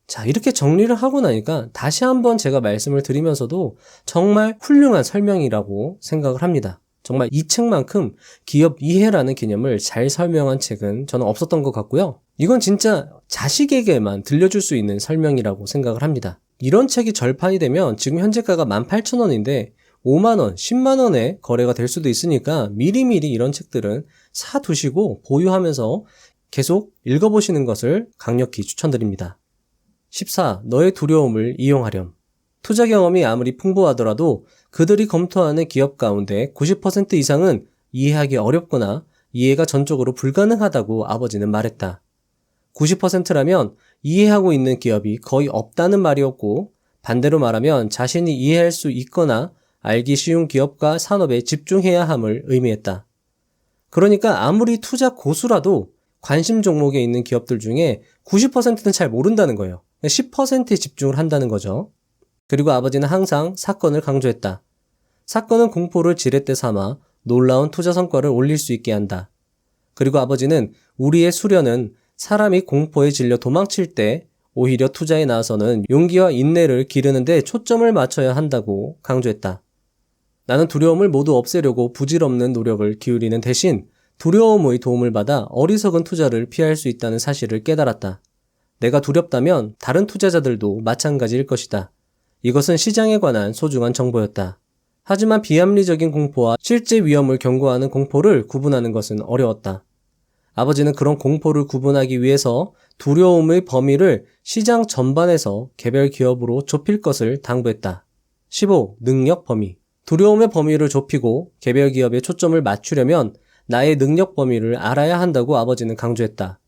자, 이렇게 정리를 하고 나니까 다시 한번 제가 말씀을 드리면서도 정말 훌륭한 설명이라고 생각을 합니다. 정말 이 책만큼 기업 이해라는 개념을 잘 설명한 책은 저는 없었던 것 같고요. 이건 진짜 자식에게만 들려줄 수 있는 설명이라고 생각을 합니다. 이런 책이 절판이 되면 지금 현재가가 18,000원인데 5만원, 10만원에 거래가 될 수도 있으니까 미리미리 이런 책들은 사두시고 보유하면서 계속 읽어보시는 것을 강력히 추천드립니다. 14. 너의 두려움을 이용하렴. 투자 경험이 아무리 풍부하더라도 그들이 검토하는 기업 가운데 90% 이상은 이해하기 어렵거나 이해가 전적으로 불가능하다고 아버지는 말했다. 90%라면 이해하고 있는 기업이 거의 없다는 말이었고 반대로 말하면 자신이 이해할 수 있거나 알기 쉬운 기업과 산업에 집중해야 함을 의미했다. 그러니까 아무리 투자 고수라도 관심 종목에 있는 기업들 중에 90%는 잘 모른다는 거예요. 10%에 집중을 한다는 거죠. 그리고 아버지는 항상 사건을 강조했다. 사건은 공포를 지렛대 삼아 놀라운 투자 성과를 올릴 수 있게 한다. 그리고 아버지는 우리의 수련은 사람이 공포에 질려 도망칠 때 오히려 투자에 나서는 용기와 인내를 기르는 데 초점을 맞춰야 한다고 강조했다. 나는 두려움을 모두 없애려고 부질없는 노력을 기울이는 대신 두려움의 도움을 받아 어리석은 투자를 피할 수 있다는 사실을 깨달았다. 내가 두렵다면 다른 투자자들도 마찬가지일 것이다. 이것은 시장에 관한 소중한 정보였다. 하지만 비합리적인 공포와 실제 위험을 경고하는 공포를 구분하는 것은 어려웠다. 아버지는 그런 공포를 구분하기 위해서 두려움의 범위를 시장 전반에서 개별 기업으로 좁힐 것을 당부했다. 15. 능력 범위. 두려움의 범위를 좁히고 개별 기업에 초점을 맞추려면 나의 능력 범위를 알아야 한다고 아버지는 강조했다.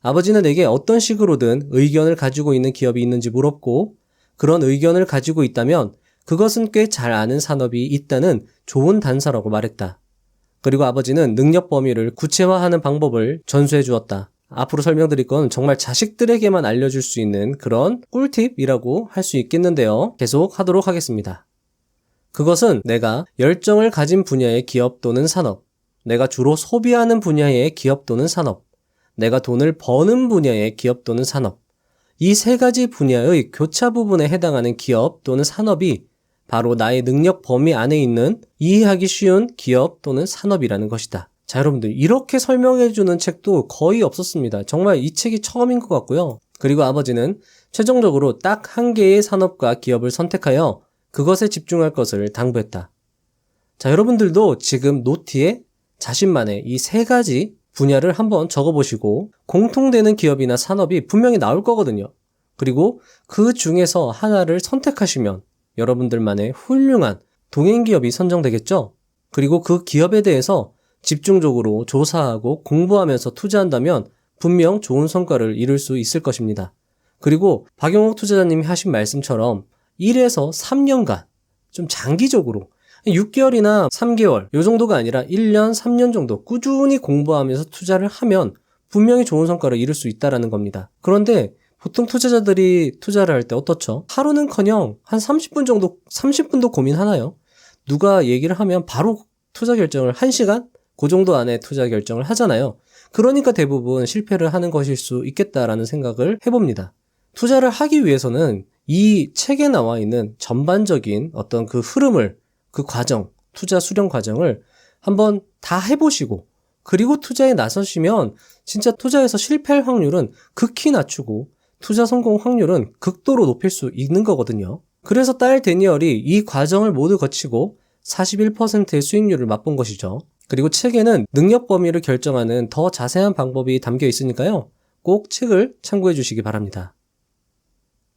아버지는 내게 어떤 식으로든 의견을 가지고 있는 기업이 있는지 물었고, 그런 의견을 가지고 있다면 그것은 꽤 잘 아는 산업이 있다는 좋은 단서라고 말했다. 그리고 아버지는 능력 범위를 구체화하는 방법을 전수해 주었다. 앞으로 설명드릴 건 정말 자식들에게만 알려줄 수 있는 그런 꿀팁이라고 할 수 있겠는데요. 계속 하도록 하겠습니다. 그것은 내가 열정을 가진 분야의 기업 또는 산업, 내가 주로 소비하는 분야의 기업 또는 산업, 내가 돈을 버는 분야의 기업 또는 산업, 이 세 가지 분야의 교차 부분에 해당하는 기업 또는 산업이 바로 나의 능력 범위 안에 있는 이해하기 쉬운 기업 또는 산업이라는 것이다. 자, 여러분들, 이렇게 설명해주는 책도 거의 없었습니다. 정말 이 책이 처음인 것 같고요. 그리고 아버지는 최종적으로 딱 한 개의 산업과 기업을 선택하여 그것에 집중할 것을 당부했다. 자, 여러분들도 지금 노트에 자신만의 이 세 가지 분야를 한번 적어보시고 공통되는 기업이나 산업이 분명히 나올 거거든요. 그리고 그 중에서 하나를 선택하시면 여러분들만의 훌륭한 동행기업이 선정되겠죠? 그리고 그 기업에 대해서 집중적으로 조사하고 공부하면서 투자한다면 분명 좋은 성과를 이룰 수 있을 것입니다. 그리고 박영욱 투자자님이 하신 말씀처럼 1에서 3년간 좀 장기적으로 6개월이나 3개월 이 정도가 아니라 1년, 3년 정도 꾸준히 공부하면서 투자를 하면 분명히 좋은 성과를 이룰 수 있다는 겁니다. 그런데 보통 투자자들이 투자를 할 때 어떻죠? 하루는커녕 한 30분도 고민하나요? 누가 얘기를 하면 바로 투자 결정을 1시간? 그 정도 안에 투자 결정을 하잖아요. 그러니까 대부분 실패를 하는 것일 수 있겠다라는 생각을 해봅니다. 투자를 하기 위해서는 이 책에 나와 있는 전반적인 어떤 그 흐름을, 그 과정, 투자 수령 과정을 한번 다 해보시고 그리고 투자에 나서시면 진짜 투자에서 실패할 확률은 극히 낮추고 투자 성공 확률은 극도로 높일 수 있는 거거든요. 그래서 딸 데니얼이 이 과정을 모두 거치고 41%의 수익률을 맛본 것이죠. 그리고 책에는 능력 범위를 결정하는 더 자세한 방법이 담겨 있으니까요. 꼭 책을 참고해 주시기 바랍니다.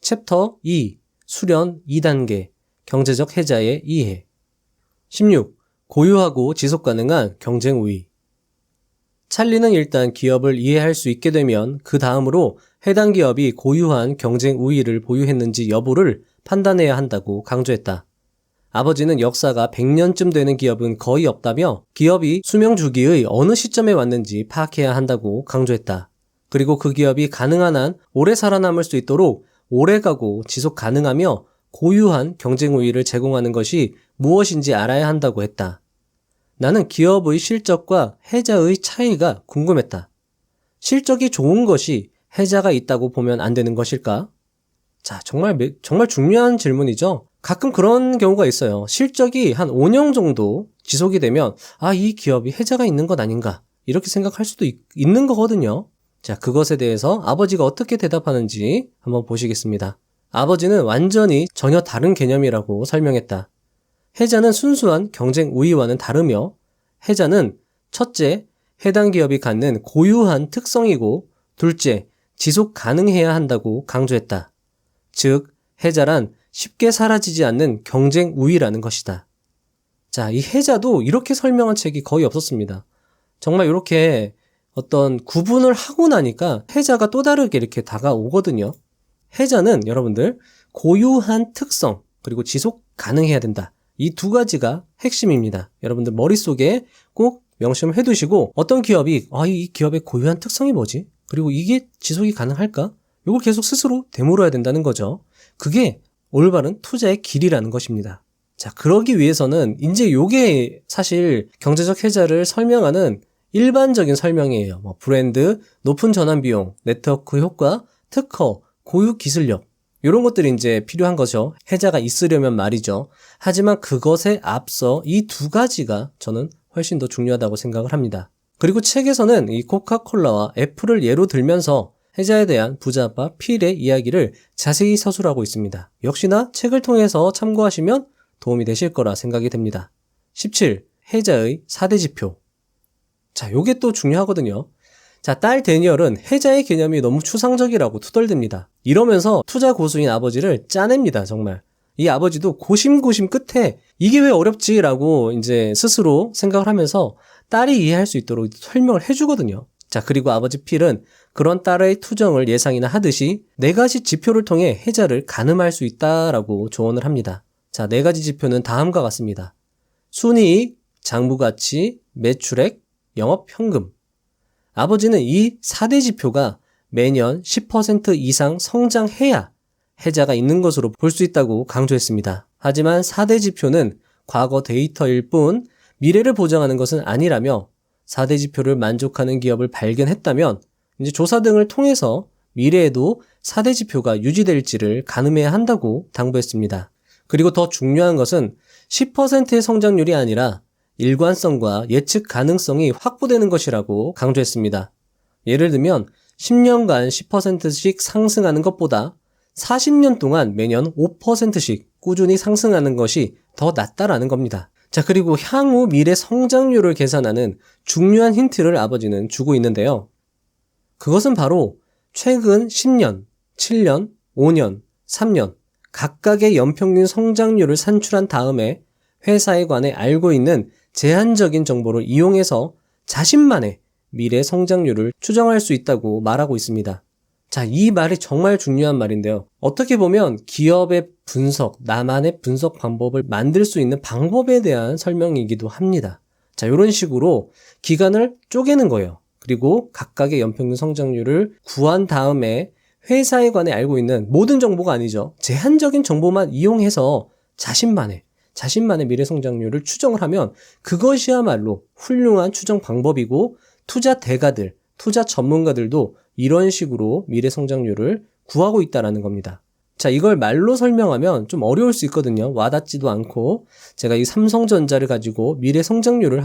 챕터 2. 수련 2단계 경제적 해자의 이해 16. 고유하고 지속가능한 경쟁 우위. 찰리는 일단 기업을 이해할 수 있게 되면 그 다음으로 해당 기업이 고유한 경쟁 우위를 보유했는지 여부를 판단해야 한다고 강조했다. 아버지는 역사가 100년쯤 되는 기업은 거의 없다며 기업이 수명 주기의 어느 시점에 왔는지 파악해야 한다고 강조했다. 그리고 그 기업이 가능한 한 오래 살아남을 수 있도록 오래가고 지속 가능하며 고유한 경쟁 우위를 제공하는 것이 무엇인지 알아야 한다고 했다. 나는 기업의 실적과 해자의 차이가 궁금했다. 실적이 좋은 것이 해자가 있다고 보면 안 되는 것일까? 자, 정말 중요한 질문이죠. 가끔 그런 경우가 있어요. 실적이 한 5년 정도 지속이 되면 이 기업이 해자가 있는 것 아닌가 이렇게 생각할 수도 있는 거거든요. 자, 그것에 대해서 아버지가 어떻게 대답하는지 한번 보시겠습니다. 아버지는 완전히 전혀 다른 개념이라고 설명했다. 해자는 순수한 경쟁 우위와는 다르며 해자는 첫째, 해당 기업이 갖는 고유한 특성이고 둘째, 지속 가능해야 한다고 강조했다. 즉, 해자란 쉽게 사라지지 않는 경쟁 우위라는 것이다. 자, 이 해자도 이렇게 설명한 책이 거의 없었습니다. 정말 이렇게 어떤 구분을 하고 나니까 해자가 또 다르게 이렇게 다가오거든요. 해자는 여러분들 고유한 특성 그리고 지속 가능해야 된다. 이 두 가지가 핵심입니다. 여러분들 머릿속에 꼭 명심을 해두시고 어떤 기업이 이 기업의 고유한 특성이 뭐지? 그리고 이게 지속이 가능할까? 이걸 계속 스스로 되물어야 된다는 거죠. 그게 올바른 투자의 길이라는 것입니다. 자, 그러기 위해서는 이제 요게 사실 경제적 해자를 설명하는 일반적인 설명이에요. 브랜드, 높은 전환 비용, 네트워크 효과, 특허, 고유 기술력, 이런 것들이 이제 필요한 거죠. 해자가 있으려면 말이죠. 하지만 그것에 앞서 이 두 가지가 저는 훨씬 더 중요하다고 생각을 합니다. 그리고 책에서는 이 코카콜라와 애플을 예로 들면서 해자에 대한 부자와 필의 이야기를 자세히 서술하고 있습니다. 역시나 책을 통해서 참고하시면 도움이 되실 거라 생각이 됩니다. 17. 해자의 4대 지표. 자, 요게 또 중요하거든요. 자, 딸 데니얼은 해자의 개념이 너무 추상적이라고 투덜댑니다. 이러면서 투자 고수인 아버지를 짜냅니다, 정말. 이 아버지도 고심고심 끝에 이게 왜 어렵지? 라고 이제 스스로 생각을 하면서 딸이 이해할 수 있도록 설명을 해주거든요. 자, 그리고 아버지 필은 그런 딸의 투정을 예상이나 하듯이 4가지 지표를 통해 해자를 가늠할 수 있다라고 조언을 합니다. 자, 4가지 지표는 다음과 같습니다. 순이익, 장부가치, 매출액, 영업현금. 아버지는 이 4대 지표가 매년 10% 이상 성장해야 해자가 있는 것으로 볼 수 있다고 강조했습니다. 하지만 4대 지표는 과거 데이터일 뿐 미래를 보장하는 것은 아니라며 4대 지표를 만족하는 기업을 발견했다면 이제 조사 등을 통해서 미래에도 4대 지표가 유지될지를 가늠해야 한다고 당부했습니다. 그리고 더 중요한 것은 10%의 성장률이 아니라 일관성과 예측 가능성이 확보되는 것이라고 강조했습니다. 예를 들면 10년간 10%씩 상승하는 것보다 40년 동안 매년 5%씩 꾸준히 상승하는 것이 더 낫다라는 겁니다. 자, 그리고 향후 미래 성장률을 계산하는 중요한 힌트를 아버지는 주고 있는데요. 그것은 바로 최근 10년, 7년, 5년, 3년 각각의 연평균 성장률을 산출한 다음에 회사에 관해 알고 있는 제한적인 정보를 이용해서 자신만의 미래 성장률을 추정할 수 있다고 말하고 있습니다. 자, 이 말이 정말 중요한 말인데요. 어떻게 보면 기업의 분석, 나만의 분석 방법을 만들 수 있는 방법에 대한 설명이기도 합니다. 자, 이런 식으로 기간을 쪼개는 거예요. 그리고 각각의 연평균 성장률을 구한 다음에 회사에 관해 알고 있는 모든 정보가 아니죠. 제한적인 정보만 이용해서 자신만의 미래 성장률을 추정을 하면 그것이야말로 훌륭한 추정 방법이고 투자 대가들, 투자 전문가들도 이런 식으로 미래 성장률을 구하고 있다라는 겁니다. 자, 이걸 말로 설명하면 좀 어려울 수 있거든요. 와닿지도 않고 제가 이 삼성전자를 가지고 미래 성장률을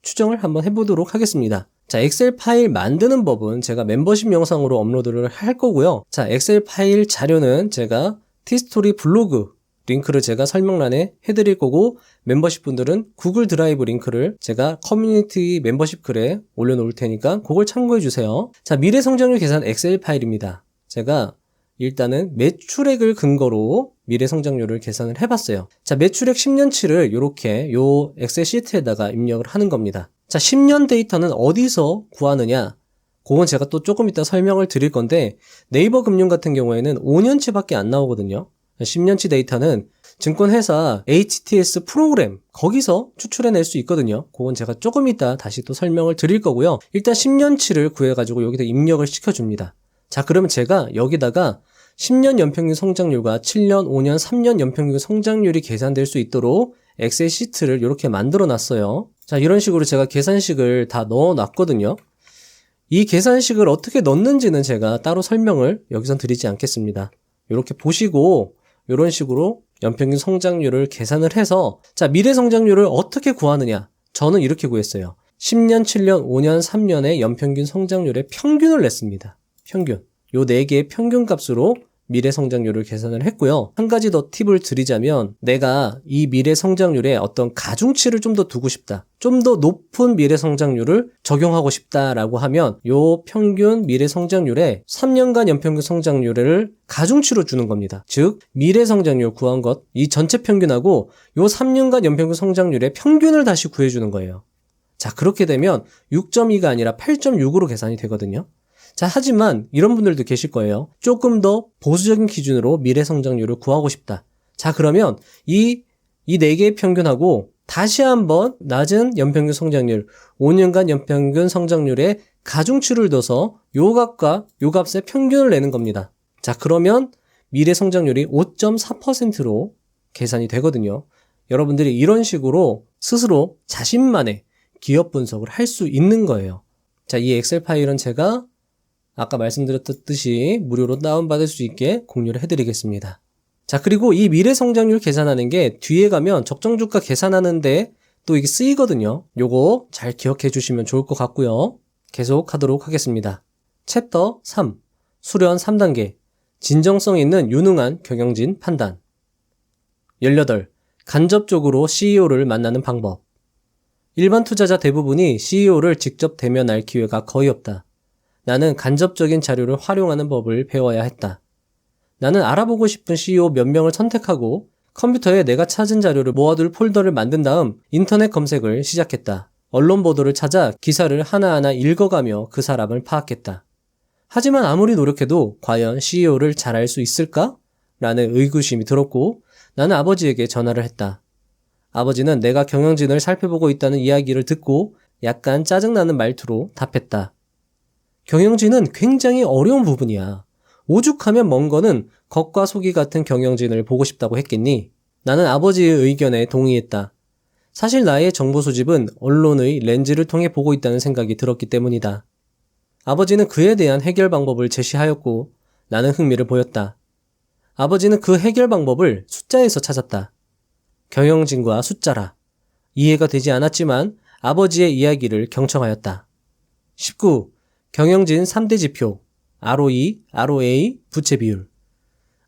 추정을 한번 해보도록 하겠습니다. 자, 엑셀 파일 만드는 법은 제가 멤버십 영상으로 업로드를 할 거고요. 자, 엑셀 파일 자료는 제가 티스토리 블로그 링크를 제가 설명란에 해드릴 거고 멤버십 분들은 구글 드라이브 링크를 제가 커뮤니티 멤버십 글에 올려놓을 테니까 그걸 참고해 주세요. 자, 미래 성장률 계산 엑셀 파일입니다. 제가 일단은 매출액을 근거로 미래 성장률을 계산을 해봤어요. 자, 매출액 10년치를 이렇게 요 엑셀 시트에다가 입력을 하는 겁니다. 자, 10년 데이터는 어디서 구하느냐? 그건 제가 또 조금 이따 설명을 드릴 건데 네이버 금융 같은 경우에는 5년치밖에 안 나오거든요. 10년치 데이터는 증권회사 HTS 프로그램 거기서 추출해낼 수 있거든요. 그건 제가 조금 이따 다시 또 설명을 드릴 거고요. 일단 10년치를 구해가지고 여기다 입력을 시켜줍니다. 자, 그러면 제가 여기다가 10년 연평균 성장률과 7년, 5년, 3년 연평균 성장률이 계산될 수 있도록 엑셀 시트를 이렇게 만들어 놨어요. 자, 이런 식으로 제가 계산식을 다 넣어 놨거든요. 이 계산식을 어떻게 넣는지는 제가 따로 설명을 여기선 드리지 않겠습니다. 이렇게 보시고 이런 식으로 연평균 성장률을 계산을 해서 자, 미래 성장률을 어떻게 구하느냐? 저는 이렇게 구했어요. 10년, 7년, 5년, 3년의 연평균 성장률의 평균을 냈습니다. 평균. 요 4개의 평균 값으로 미래 성장률을 계산을 했고요. 한 가지 더 팁을 드리자면 내가 이 미래 성장률에 어떤 가중치를 좀 더 두고 싶다. 좀 더 높은 미래 성장률을 적용하고 싶다라고 하면 요 평균 미래 성장률에 3년간 연평균 성장률을 가중치로 주는 겁니다. 즉 미래 성장률 구한 것, 이 전체 평균하고 요 3년간 연평균 성장률의 평균을 다시 구해주는 거예요. 자, 그렇게 되면 6.2가 아니라 8.6으로 계산이 되거든요. 자, 하지만 이런 분들도 계실 거예요. 조금 더 보수적인 기준으로 미래 성장률을 구하고 싶다. 자, 그러면 이 4개의 평균하고 다시 한번 낮은 연평균 성장률, 5년간 연평균 성장률에 가중치를 둬서 요 값과 요 값의 평균을 내는 겁니다. 자, 그러면 미래 성장률이 5.4%로 계산이 되거든요. 여러분들이 이런 식으로 스스로 자신만의 기업 분석을 할 수 있는 거예요. 자, 이 엑셀 파일은 제가 아까 말씀드렸듯이 무료로 다운받을 수 있게 공유를 해드리겠습니다. 자, 그리고 이 미래 성장률 계산하는 게 뒤에 가면 적정주가 계산하는데 또 이게 쓰이거든요. 요거 잘 기억해 주시면 좋을 것 같고요. 계속 하도록 하겠습니다. 챕터 3. 수련 3단계. 진정성 있는 유능한 경영진 판단. 18. 간접적으로 CEO를 만나는 방법. 일반 투자자 대부분이 CEO를 직접 대면할 기회가 거의 없다. 나는 간접적인 자료를 활용하는 법을 배워야 했다. 나는 알아보고 싶은 CEO 몇 명을 선택하고 컴퓨터에 내가 찾은 자료를 모아둘 폴더를 만든 다음 인터넷 검색을 시작했다. 언론 보도를 찾아 기사를 하나하나 읽어가며 그 사람을 파악했다. 하지만 아무리 노력해도 과연 CEO를 잘 알 수 있을까? 라는 의구심이 들었고 나는 아버지에게 전화를 했다. 아버지는 내가 경영진을 살펴보고 있다는 이야기를 듣고 약간 짜증나는 말투로 답했다. 경영진은 굉장히 어려운 부분이야. 오죽하면 먼 거는 겉과 속이 같은 경영진을 보고 싶다고 했겠니? 나는 아버지의 의견에 동의했다. 사실 나의 정보 수집은 언론의 렌즈를 통해 보고 있다는 생각이 들었기 때문이다. 아버지는 그에 대한 해결 방법을 제시하였고 나는 흥미를 보였다. 아버지는 그 해결 방법을 숫자에서 찾았다. 경영진과 숫자라. 이해가 되지 않았지만 아버지의 이야기를 경청하였다. 19. 경영진 3대 지표. ROE, ROA, 부채 비율.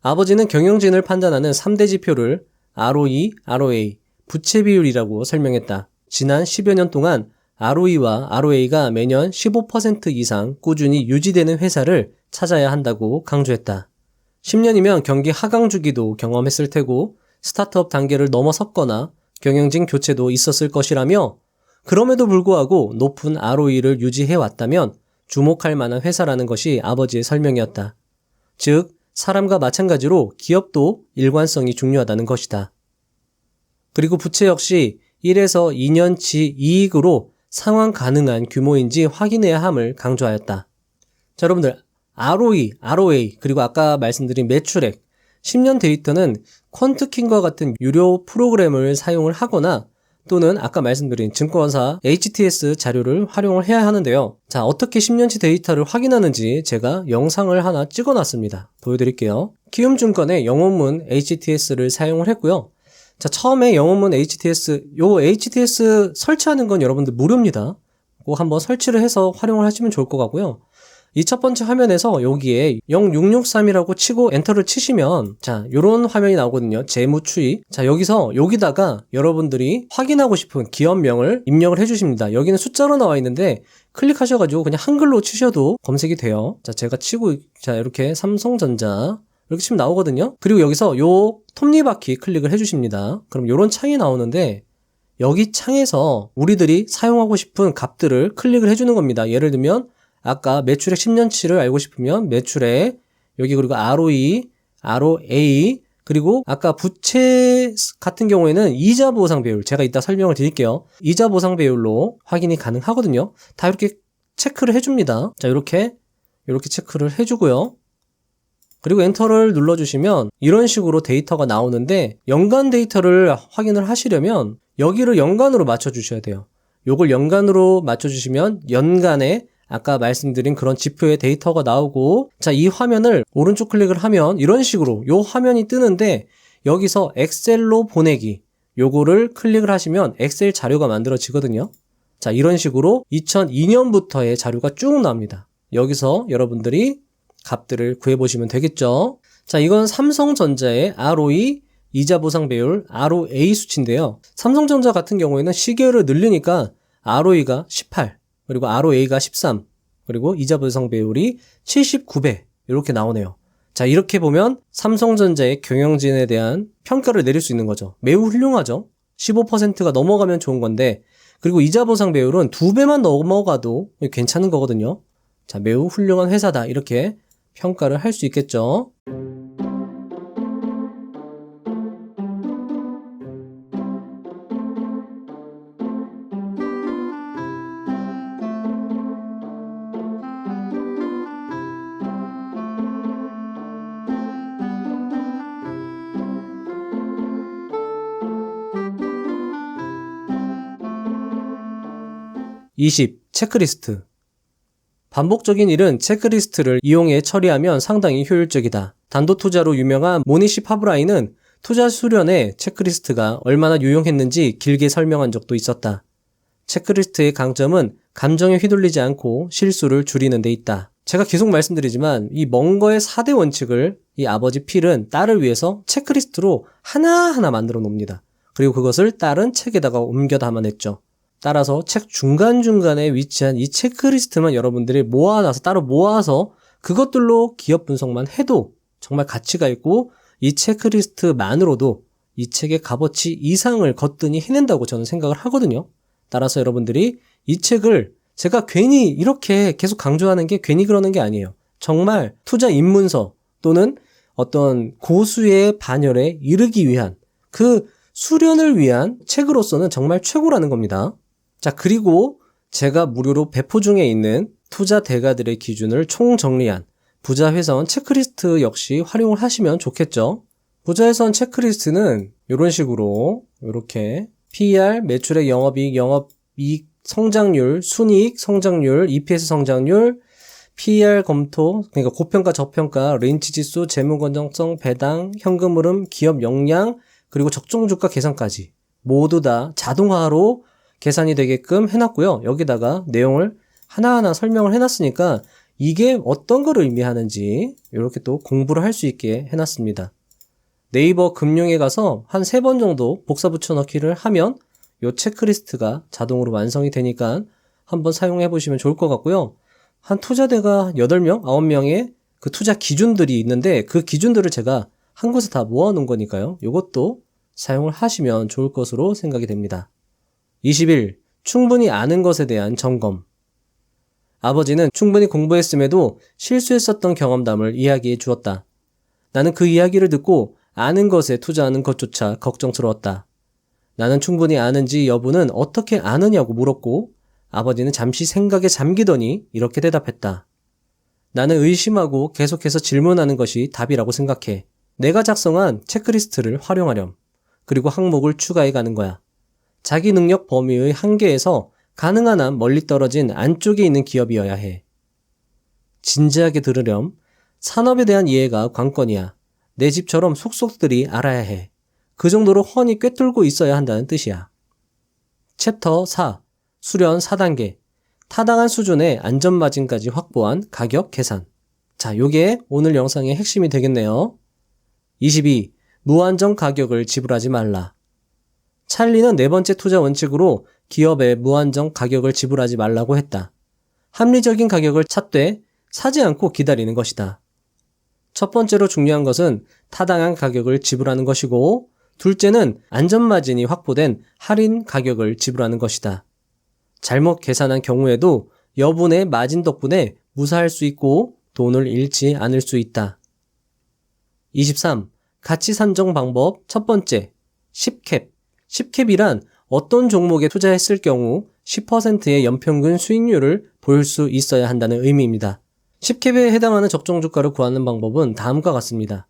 아버지는 경영진을 판단하는 3대 지표를 ROE, ROA, 부채 비율이라고 설명했다. 지난 10여 년 동안 ROE와 ROA가 매년 15% 이상 꾸준히 유지되는 회사를 찾아야 한다고 강조했다. 10년이면 경기 하강 주기도 경험했을 테고 스타트업 단계를 넘어섰거나 경영진 교체도 있었을 것이라며 그럼에도 불구하고 높은 ROE를 유지해왔다면 주목할 만한 회사라는 것이 아버지의 설명이었다. 즉, 사람과 마찬가지로 기업도 일관성이 중요하다는 것이다. 그리고 부채 역시 1에서 2년치 이익으로 상환 가능한 규모인지 확인해야 함을 강조하였다. 자, 여러분들, ROE, ROA, 그리고 아까 말씀드린 매출액, 10년 데이터는 퀀트킹과 같은 유료 프로그램을 사용을 하거나 또는 아까 말씀드린 증권사 HTS 자료를 활용을 해야 하는데요. 자, 어떻게 10년치 데이터를 확인하는지 제가 영상을 하나 찍어놨습니다. 보여드릴게요. 키움증권의 영업문 HTS를 사용을 했고요. 자, 처음에 영업문 HTS 설치하는 건 여러분들 무료입니다. 꼭 한번 설치를 해서 활용을 하시면 좋을 것 같고요. 이 첫 번째 화면에서 여기에 0663이라고 치고 엔터를 치시면 자, 요런 화면이 나오거든요. 재무 추이. 자, 여기다가 여러분들이 확인하고 싶은 기업명을 입력을 해주십니다. 여기는 숫자로 나와 있는데 클릭하셔가지고 그냥 한글로 치셔도 검색이 돼요. 자, 제가 자, 이렇게 삼성전자 이렇게 치면 나오거든요. 그리고 여기서 요 톱니바퀴 클릭을 해주십니다. 그럼 요런 창이 나오는데 여기 창에서 우리들이 사용하고 싶은 값들을 클릭을 해주는 겁니다. 예를 들면 아까 매출액 10년치를 알고 싶으면 매출액, 여기 그리고 ROE, ROA, 그리고 아까 부채 같은 경우에는 이자 보상 배율, 제가 이따 설명을 드릴게요. 이자 보상 배율로 확인이 가능하거든요. 다 이렇게 체크를 해줍니다. 자, 이렇게 체크를 해주고요. 그리고 엔터를 눌러주시면 이런 식으로 데이터가 나오는데 연간 데이터를 확인을 하시려면 여기를 연간으로 맞춰주셔야 돼요. 요걸 연간으로 맞춰주시면 연간에 아까 말씀드린 그런 지표의 데이터가 나오고 자, 이 화면을 오른쪽 클릭을 하면 이런 식으로 요 화면이 뜨는데 여기서 엑셀로 보내기 요거를 클릭을 하시면 엑셀 자료가 만들어지거든요. 자, 이런 식으로 2002년부터의 자료가 쭉 나옵니다. 여기서 여러분들이 값들을 구해보시면 되겠죠. 자, 이건 삼성전자의 ROE, 이자 보상 배율, ROA 수치인데요. 삼성전자 같은 경우에는 시계열을 늘리니까 ROE가 18, 그리고 ROA가 13, 그리고 이자 보상 배율이 79배 이렇게 나오네요. 자, 이렇게 보면 삼성전자의 경영진에 대한 평가를 내릴 수 있는 거죠. 매우 훌륭하죠. 15%가 넘어가면 좋은 건데 그리고 이자 보상 배율은 2배만 넘어가도 괜찮은 거거든요. 자, 매우 훌륭한 회사다 이렇게 평가를 할 수 있겠죠. (20) 체크리스트. 반복적인 일은 체크리스트를 이용해 처리하면 상당히 효율적이다. 단도 투자로 유명한 모니시 파브라이는 투자 수련에 체크리스트가 얼마나 유용했는지 길게 설명한 적도 있었다. 체크리스트의 강점은 감정에 휘둘리지 않고 실수를 줄이는 데 있다. 제가 계속 말씀드리지만 이 멍거의 4대 원칙을 이 아버지 필은 딸을 위해서 체크리스트로 하나하나 만들어 놓습니다. 그리고 그것을 딸은 책에다가 옮겨 담아냈죠. 따라서 책 중간중간에 위치한 이 체크리스트만 여러분들이 모아놔서 따로 모아서 그것들로 기업 분석만 해도 정말 가치가 있고 이 체크리스트만으로도 이 책의 값어치 이상을 거뜬히 해낸다고 저는 생각을 하거든요. 따라서 여러분들이 이 책을 제가 괜히 이렇게 계속 강조하는 게 괜히 그러는 게 아니에요. 정말 투자 입문서 또는 어떤 고수의 반열에 이르기 위한 그 수련을 위한 책으로서는 정말 최고라는 겁니다. 자, 그리고 제가 무료로 배포 중에 있는 투자 대가들의 기준을 총정리한 부자회사원 체크리스트 역시 활용을 하시면 좋겠죠. 부자회사원 체크리스트는 이런 식으로 이렇게 PER, 매출액, 영업이익, 영업이익 성장률, 순이익 성장률, EPS 성장률, PER 검토, 그러니까 고평가, 저평가, 렌치 지수, 재무 건전성, 배당, 현금 흐름, 기업 역량, 그리고 적정 주가 계산까지 모두 다 자동화로 계산이 되게끔 해놨고요. 여기다가 내용을 하나하나 설명을 해놨으니까 이게 어떤 걸 의미하는지 이렇게 또 공부를 할 수 있게 해놨습니다. 네이버 금융에 가서 한 3번 정도 복사 붙여넣기를 하면 이 체크리스트가 자동으로 완성이 되니까 한번 사용해 보시면 좋을 것 같고요. 한 투자대가 8명, 9명의 그 투자 기준들이 있는데 그 기준들을 제가 한 곳에 다 모아놓은 거니까요. 이것도 사용을 하시면 좋을 것으로 생각이 됩니다. 21. 충분히 아는 것에 대한 점검. 아버지는 충분히 공부했음에도 실수했었던 경험담을 이야기해 주었다. 나는 그 이야기를 듣고 아는 것에 투자하는 것조차 걱정스러웠다. 나는 충분히 아는지 여부는 어떻게 아느냐고 물었고 아버지는 잠시 생각에 잠기더니 이렇게 대답했다. 나는 의심하고 계속해서 질문하는 것이 답이라고 생각해. 내가 작성한 체크리스트를 활용하렴. 그리고 항목을 추가해 가는 거야. 자기 능력 범위의 한계에서 가능한 한 멀리 떨어진 안쪽에 있는 기업이어야 해. 진지하게 들으렴. 산업에 대한 이해가 관건이야. 내 집처럼 속속들이 알아야 해. 그 정도로 훤히 꿰뚫고 있어야 한다는 뜻이야. 챕터 4. 수련 4단계. 타당한 수준의 안전마진까지 확보한 가격 계산. 자, 요게 오늘 영상의 핵심이 되겠네요. 22. 무한정 가격을 지불하지 말라. 찰리는 4번째 투자 원칙으로 기업에 무한정 가격을 지불하지 말라고 했다. 합리적인 가격을 찾되 사지 않고 기다리는 것이다. 첫 번째로 중요한 것은 타당한 가격을 지불하는 것이고 둘째는 안전마진이 확보된 할인 가격을 지불하는 것이다. 잘못 계산한 경우에도 여분의 마진 덕분에 무사할 수 있고 돈을 잃지 않을 수 있다. 23. 가치 산정 방법 첫 번째, 10캡. 10캡이란 어떤 종목에 투자했을 경우 10%의 연평균 수익률을 볼 수 있어야 한다는 의미입니다. 10캡에 해당하는 적정 주가를 구하는 방법은 다음과 같습니다.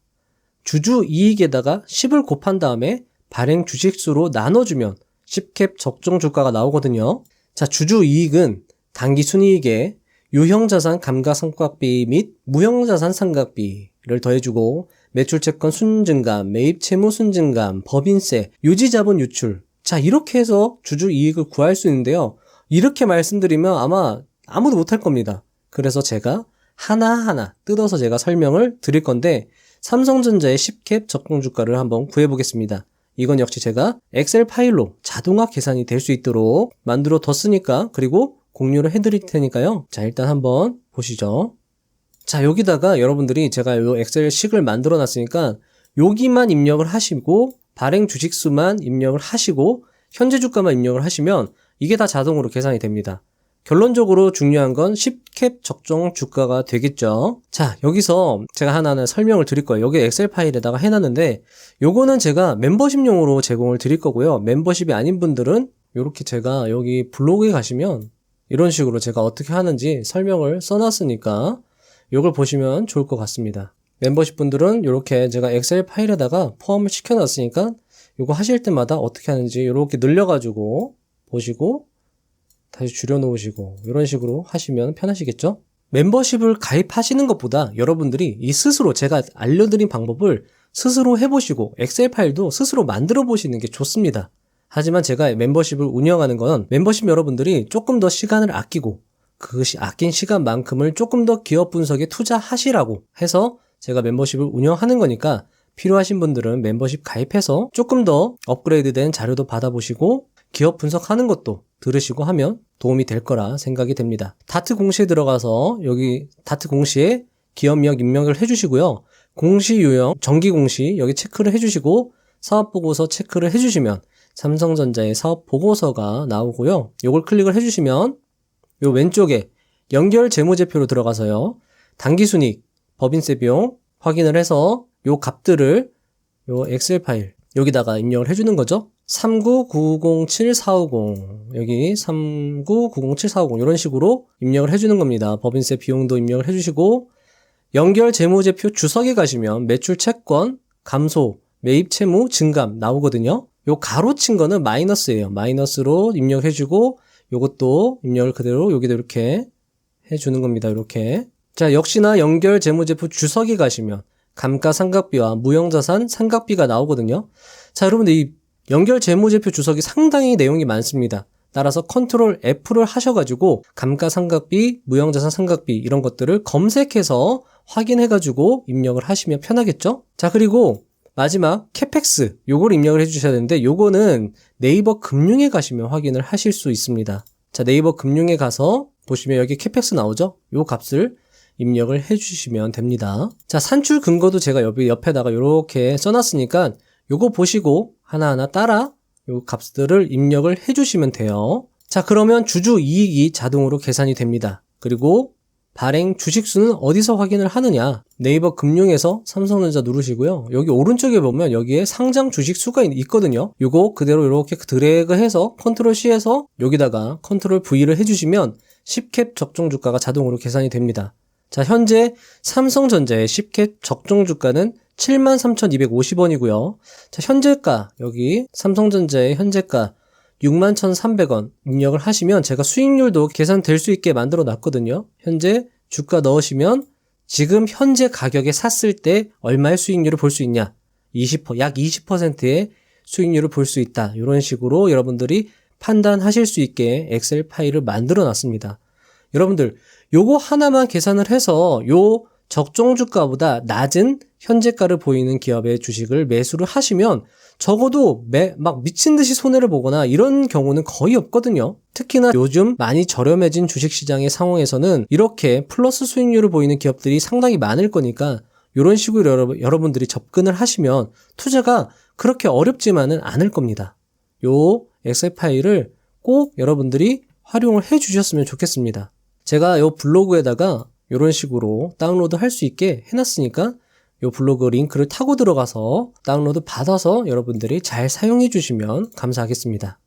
주주 이익에다가 10을 곱한 다음에 발행 주식수로 나눠주면 10캡 적정 주가가 나오거든요. 자, 주주 이익은 단기 순이익에 유형자산 감가상각비 및 무형자산 상각비를 더해주고 매출채권 순증감, 매입 채무 순증감, 법인세, 유지자본 유출. 자, 이렇게 해서 주주 이익을 구할 수 있는데요. 이렇게 말씀드리면 아마 아무도 못할 겁니다. 그래서 제가 하나하나 뜯어서 제가 설명을 드릴 건데 삼성전자의 10캡 적정 주가를 한번 구해보겠습니다. 이건 역시 제가 엑셀 파일로 자동화 계산이 될 수 있도록 만들어 뒀으니까 그리고 공유를 해드릴 테니까요. 자, 일단 한번 보시죠. 자, 여기다가 여러분들이 제가 요 엑셀식을 만들어 놨으니까 여기만 입력을 하시고 발행 주식수만 입력을 하시고 현재 주가만 입력을 하시면 이게 다 자동으로 계산이 됩니다. 결론적으로 중요한 건 10캡 적정 주가가 되겠죠. 자, 여기서 제가 하나하나 설명을 드릴 거예요. 여기 엑셀 파일에다가 해놨는데 요거는 제가 멤버십용으로 제공을 드릴 거고요. 멤버십이 아닌 분들은 이렇게 제가 여기 블로그에 가시면 이런 식으로 제가 어떻게 하는지 설명을 써놨으니까 이걸 보시면 좋을 것 같습니다. 멤버십 분들은 이렇게 제가 엑셀 파일에다가 포함을 시켜놨으니까 이거 하실 때마다 어떻게 하는지 이렇게 늘려가지고 보시고 다시 줄여놓으시고 이런 식으로 하시면 편하시겠죠? 멤버십을 가입하시는 것보다 여러분들이 이 스스로 제가 알려드린 방법을 스스로 해보시고 엑셀 파일도 스스로 만들어 보시는 게 좋습니다. 하지만 제가 멤버십을 운영하는 건 멤버십 여러분들이 조금 더 시간을 아끼고 그 아낀 시간만큼을 조금 더 기업 분석에 투자하시라고 해서 제가 멤버십을 운영하는 거니까 필요하신 분들은 멤버십 가입해서 조금 더 업그레이드된 자료도 받아보시고 기업 분석하는 것도 들으시고 하면 도움이 될 거라 생각이 됩니다. 다트 공시에 들어가서 여기 다트 공시에 기업명 입력을 해주시고요. 공시 유형, 정기 공시 여기 체크를 해주시고 사업보고서 체크를 해주시면 삼성전자의 사업보고서가 나오고요. 요걸 클릭을 해주시면 요 왼쪽에 연결 재무제표로 들어가서요. 당기순이익, 법인세 비용 확인을 해서 요 값들을 요 엑셀 파일 여기다가 입력을 해주는 거죠. 39907,450 여기 39907,450 이런 식으로 입력을 해주는 겁니다. 법인세 비용도 입력을 해주시고 연결 재무제표 주석에 가시면 매출 채권, 감소, 매입 채무, 증감 나오거든요. 요 가로친 거는 마이너스예요. 마이너스로 입력해주고 요것도 입력을 그대로 여기다 이렇게 해주는 겁니다. 이렇게. 자, 역시나 연결 재무제표 주석에 가시면 감가상각비와 무형자산 상각비가 나오거든요. 자, 여러분들 이 연결 재무제표 주석이 상당히 내용이 많습니다. 따라서 컨트롤 F를 하셔가지고 감가상각비, 무형자산 상각비 이런 것들을 검색해서 확인해가지고 입력을 하시면 편하겠죠? 자, 그리고 마지막 캐펙스 요걸 입력을 해주셔야 되는데 요거는 네이버 금융에 가시면 확인을 하실 수 있습니다. 자, 네이버 금융에 가서 보시면 여기 캐펙스 나오죠? 요 값을 입력을 해주시면 됩니다. 자, 산출 근거도 제가 옆에다가 이렇게 써놨으니까 요거 보시고 하나하나 따라 요 값들을 입력을 해주시면 돼요. 자, 그러면 주주 이익이 자동으로 계산이 됩니다. 그리고 발행 주식수는 어디서 확인을 하느냐? 네이버 금융에서 삼성전자 누르시고요. 여기 오른쪽에 보면 여기에 상장 주식수가 있거든요. 요거 그대로 이렇게 드래그해서 컨트롤 C에서 여기다가 컨트롤 V를 해주시면 10캡 적정 주가가 자동으로 계산이 됩니다. 자, 현재 삼성전자의 10캡 적정 주가는 73,250원이고요. 자, 현재가 여기 삼성전자의 현재가 61,300원 입력을 하시면 제가 수익률도 계산될 수 있게 만들어 놨거든요. 현재 주가 넣으시면 지금 현재 가격에 샀을 때 얼마의 수익률을 볼 수 있냐? 약 20%의 수익률을 볼 수 있다. 이런 식으로 여러분들이 판단하실 수 있게 엑셀 파일을 만들어 놨습니다. 여러분들 요거 하나만 계산을 해서 요 적정 주가보다 낮은 현재가를 보이는 기업의 주식을 매수를 하시면 적어도 막 미친 듯이 손해를 보거나 이런 경우는 거의 없거든요. 특히나 요즘 많이 저렴해진 주식시장의 상황에서는 이렇게 플러스 수익률을 보이는 기업들이 상당히 많을 거니까 이런 식으로 여러분들이 접근을 하시면 투자가 그렇게 어렵지만은 않을 겁니다. 요 엑셀 파일을 꼭 여러분들이 활용을 해 주셨으면 좋겠습니다. 제가 요 블로그에다가 이런 식으로 다운로드 할 수 있게 해놨으니까 요 블로그 링크를 타고 들어가서 다운로드 받아서 여러분들이 잘 사용해 주시면 감사하겠습니다.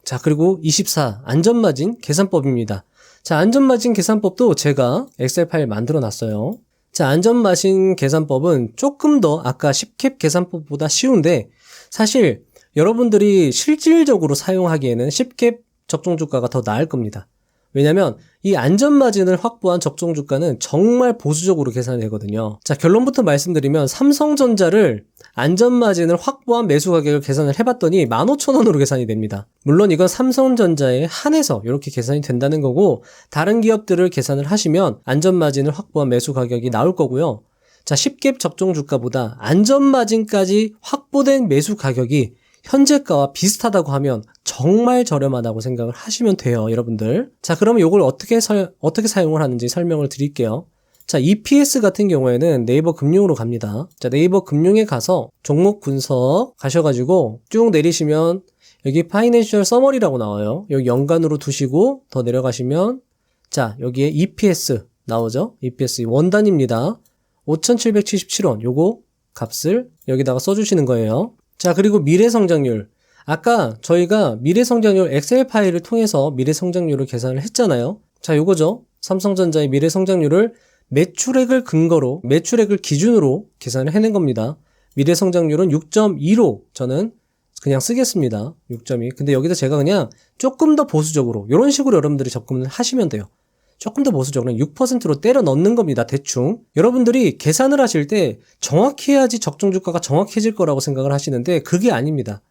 자, 그리고 24 안전마진 계산법입니다. 자, 안전마진 계산법도 제가 엑셀 파일 만들어 놨어요. 자, 안전마진 계산법은 조금 더 아까 10캡 계산법보다 쉬운데 사실 여러분들이 실질적으로 사용하기에는 10캡 적정주가가 더 나을 겁니다. 왜냐면 이 안전마진을 확보한 적정주가는 정말 보수적으로 계산이 되거든요. 자, 결론부터 말씀드리면 삼성전자를 안전마진을 확보한 매수 가격을 계산을 해봤더니 15,000원으로 계산이 됩니다. 물론 이건 삼성전자에 한해서 이렇게 계산이 된다는 거고 다른 기업들을 계산을 하시면 안전마진을 확보한 매수 가격이 나올 거고요. 자, 10갭 적정주가보다 안전마진까지 확보된 매수 가격이 현재가와 비슷하다고 하면 정말 저렴하다고 생각을 하시면 돼요, 여러분들. 자, 그러면 이걸 어떻게 사용을 하는지 설명을 드릴게요. 자, EPS 같은 경우에는 네이버 금융으로 갑니다. 자, 네이버 금융에 가서 종목 분석 가셔가지고 쭉 내리시면 여기 파이낸셜 서머리라고 나와요. 여기 연간으로 두시고 더 내려가시면 자, 여기에 EPS 나오죠? EPS 원단입니다. 5,777원 요거 값을 여기다가 써주시는 거예요. 자, 그리고 미래성장률. 아까 저희가 미래성장률 엑셀 파일을 통해서 미래성장률을 계산을 했잖아요. 자, 요거죠. 삼성전자의 미래성장률을 매출액을 근거로, 매출액을 기준으로 계산을 해낸 겁니다. 미래성장률은 6.2로 저는 그냥 쓰겠습니다. 6.2. 근데 여기다 제가 그냥 조금 더 보수적으로 이런 식으로 여러분들이 접근을 하시면 돼요. 조금 더 보수적으로 6%로 때려 넣는 겁니다. 대충. 여러분들이 계산을 하실 때 정확히 해야지 적정주가가 정확해질 거라고 생각을 하시는데 그게 아닙니다.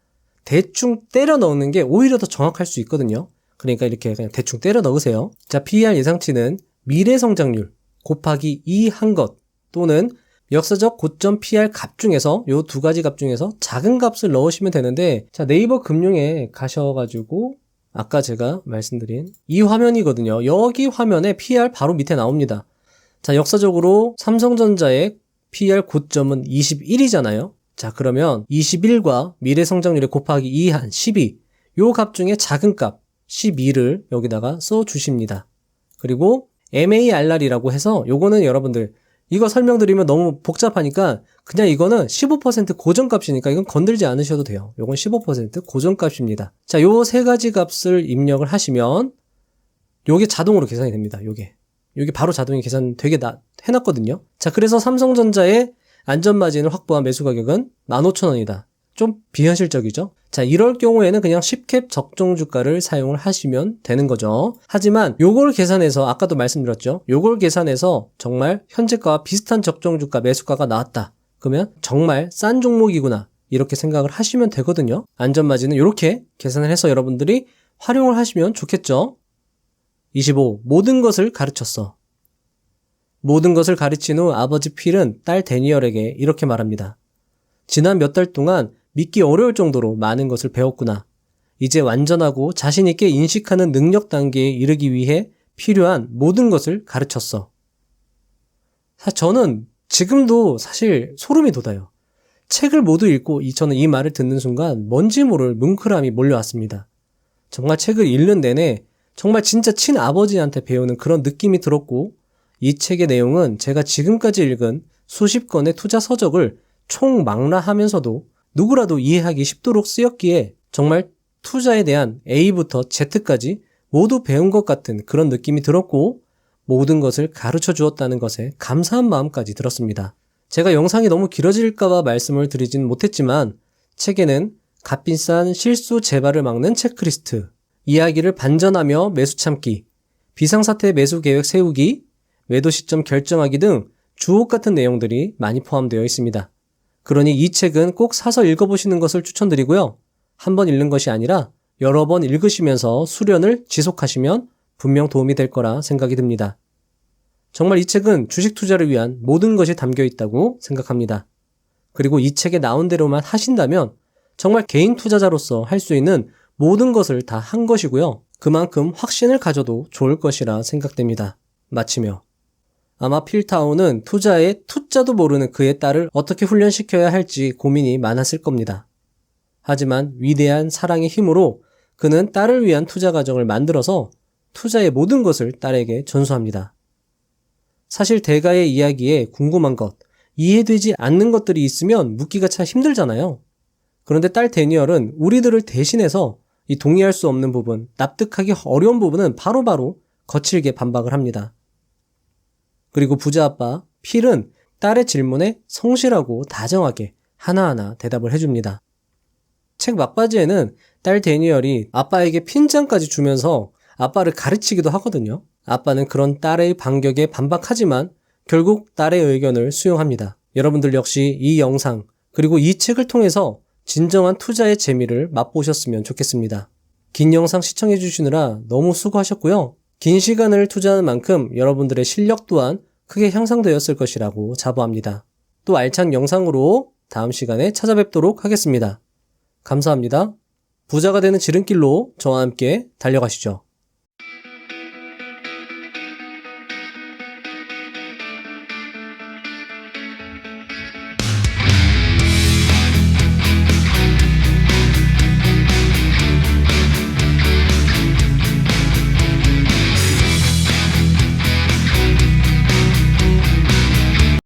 대충 때려 넣는 게 오히려 더 정확할 수 있거든요. 그러니까 이렇게 그냥 대충 때려 넣으세요. 자, PER 예상치는 미래 성장률 곱하기 2 한 것 또는 역사적 고점 PER 값 중에서 요 두 가지 값 중에서 작은 값을 넣으시면 되는데, 자, 네이버 금융에 가셔가지고 아까 제가 말씀드린 이 화면이거든요. 여기 화면에 PER 바로 밑에 나옵니다. 자, 역사적으로 삼성전자의 PER 고점은 21이잖아요. 자, 그러면 21과 미래 성장률의 곱하기 2 한 12, 요 값 중에 작은 값 12를 여기다가 써 주십니다. 그리고 MARR이라고 해서 요거는 여러분들 이거 설명드리면 너무 복잡하니까 그냥 이거는 15% 고정값이니까 이건 건들지 않으셔도 돼요. 요건 15% 고정값입니다. 자, 요 세 가지 값을 입력을 하시면 요게 자동으로 계산이 됩니다. 요게 바로 자동이 계산되게 해놨거든요. 자, 그래서 삼성전자의 안전마진을 확보한 매수 가격은 15,000원이다. 좀 비현실적이죠? 자, 이럴 경우에는 그냥 10캡 적정주가를 사용을 하시면 되는 거죠. 하지만 요걸 계산해서 아까도 말씀드렸죠. 요걸 계산해서 정말 현재가와 비슷한 적정주가 매수가가 나왔다. 그러면 정말 싼 종목이구나. 이렇게 생각을 하시면 되거든요. 안전마진은 이렇게 계산을 해서 여러분들이 활용을 하시면 좋겠죠. 25. 모든 것을 가르쳤어. 모든 것을 가르친 후 아버지 필은 딸 데니얼에게 이렇게 말합니다. 지난 몇 달 동안 믿기 어려울 정도로 많은 것을 배웠구나. 이제 완전하고 자신 있게 인식하는 능력 단계에 이르기 위해 필요한 모든 것을 가르쳤어. 저는 지금도 사실 소름이 돋아요. 책을 모두 읽고 저는 이 말을 듣는 순간 뭔지 모를 뭉클함이 몰려왔습니다. 정말 책을 읽는 내내 정말 진짜 친아버지한테 배우는 그런 느낌이 들었고, 이 책의 내용은 제가 지금까지 읽은 수십 권의 투자 서적을 총망라하면서도 누구라도 이해하기 쉽도록 쓰였기에 정말 투자에 대한 A부터 Z까지 모두 배운 것 같은 그런 느낌이 들었고, 모든 것을 가르쳐 주었다는 것에 감사한 마음까지 들었습니다. 제가 영상이 너무 길어질까봐 말씀을 드리진 못했지만 책에는 값비싼 실수 재발을 막는 체크리스트, 이야기를 반전하며 매수 참기, 비상사태 매수 계획 세우기, 매도 시점 결정하기 등 주옥 같은 내용들이 많이 포함되어 있습니다. 그러니 이 책은 꼭 사서 읽어보시는 것을 추천드리고요. 한 번 읽는 것이 아니라 여러 번 읽으시면서 수련을 지속하시면 분명 도움이 될 거라 생각이 듭니다. 정말 이 책은 주식 투자를 위한 모든 것이 담겨 있다고 생각합니다. 그리고 이 책에 나온 대로만 하신다면 정말 개인 투자자로서 할 수 있는 모든 것을 다 한 것이고요. 그만큼 확신을 가져도 좋을 것이라 생각됩니다. 마치며 아마 필타오는 투자에 투자도 모르는 그의 딸을 어떻게 훈련시켜야 할지 고민이 많았을 겁니다. 하지만 위대한 사랑의 힘으로 그는 딸을 위한 투자 과정을 만들어서 투자의 모든 것을 딸에게 전수합니다. 사실 대가의 이야기에 궁금한 것, 이해되지 않는 것들이 있으면 묻기가 참 힘들잖아요. 그런데 딸 데니얼은 우리들을 대신해서 이 동의할 수 없는 부분, 납득하기 어려운 부분은 바로바로 거칠게 반박을 합니다. 그리고 부자 아빠 필은 딸의 질문에 성실하고 다정하게 하나하나 대답을 해줍니다. 책 막바지에는 딸 데니얼이 아빠에게 핀잔까지 주면서 아빠를 가르치기도 하거든요. 아빠는 그런 딸의 반격에 반박하지만 결국 딸의 의견을 수용합니다. 여러분들 역시 이 영상 그리고 이 책을 통해서 진정한 투자의 재미를 맛보셨으면 좋겠습니다. 긴 영상 시청해 주시느라 너무 수고하셨고요. 긴 시간을 투자하는 만큼 여러분들의 실력 또한 크게 향상되었을 것이라고 자부합니다. 또 알찬 영상으로 다음 시간에 찾아뵙도록 하겠습니다. 감사합니다. 부자가 되는 지름길로 저와 함께 달려가시죠.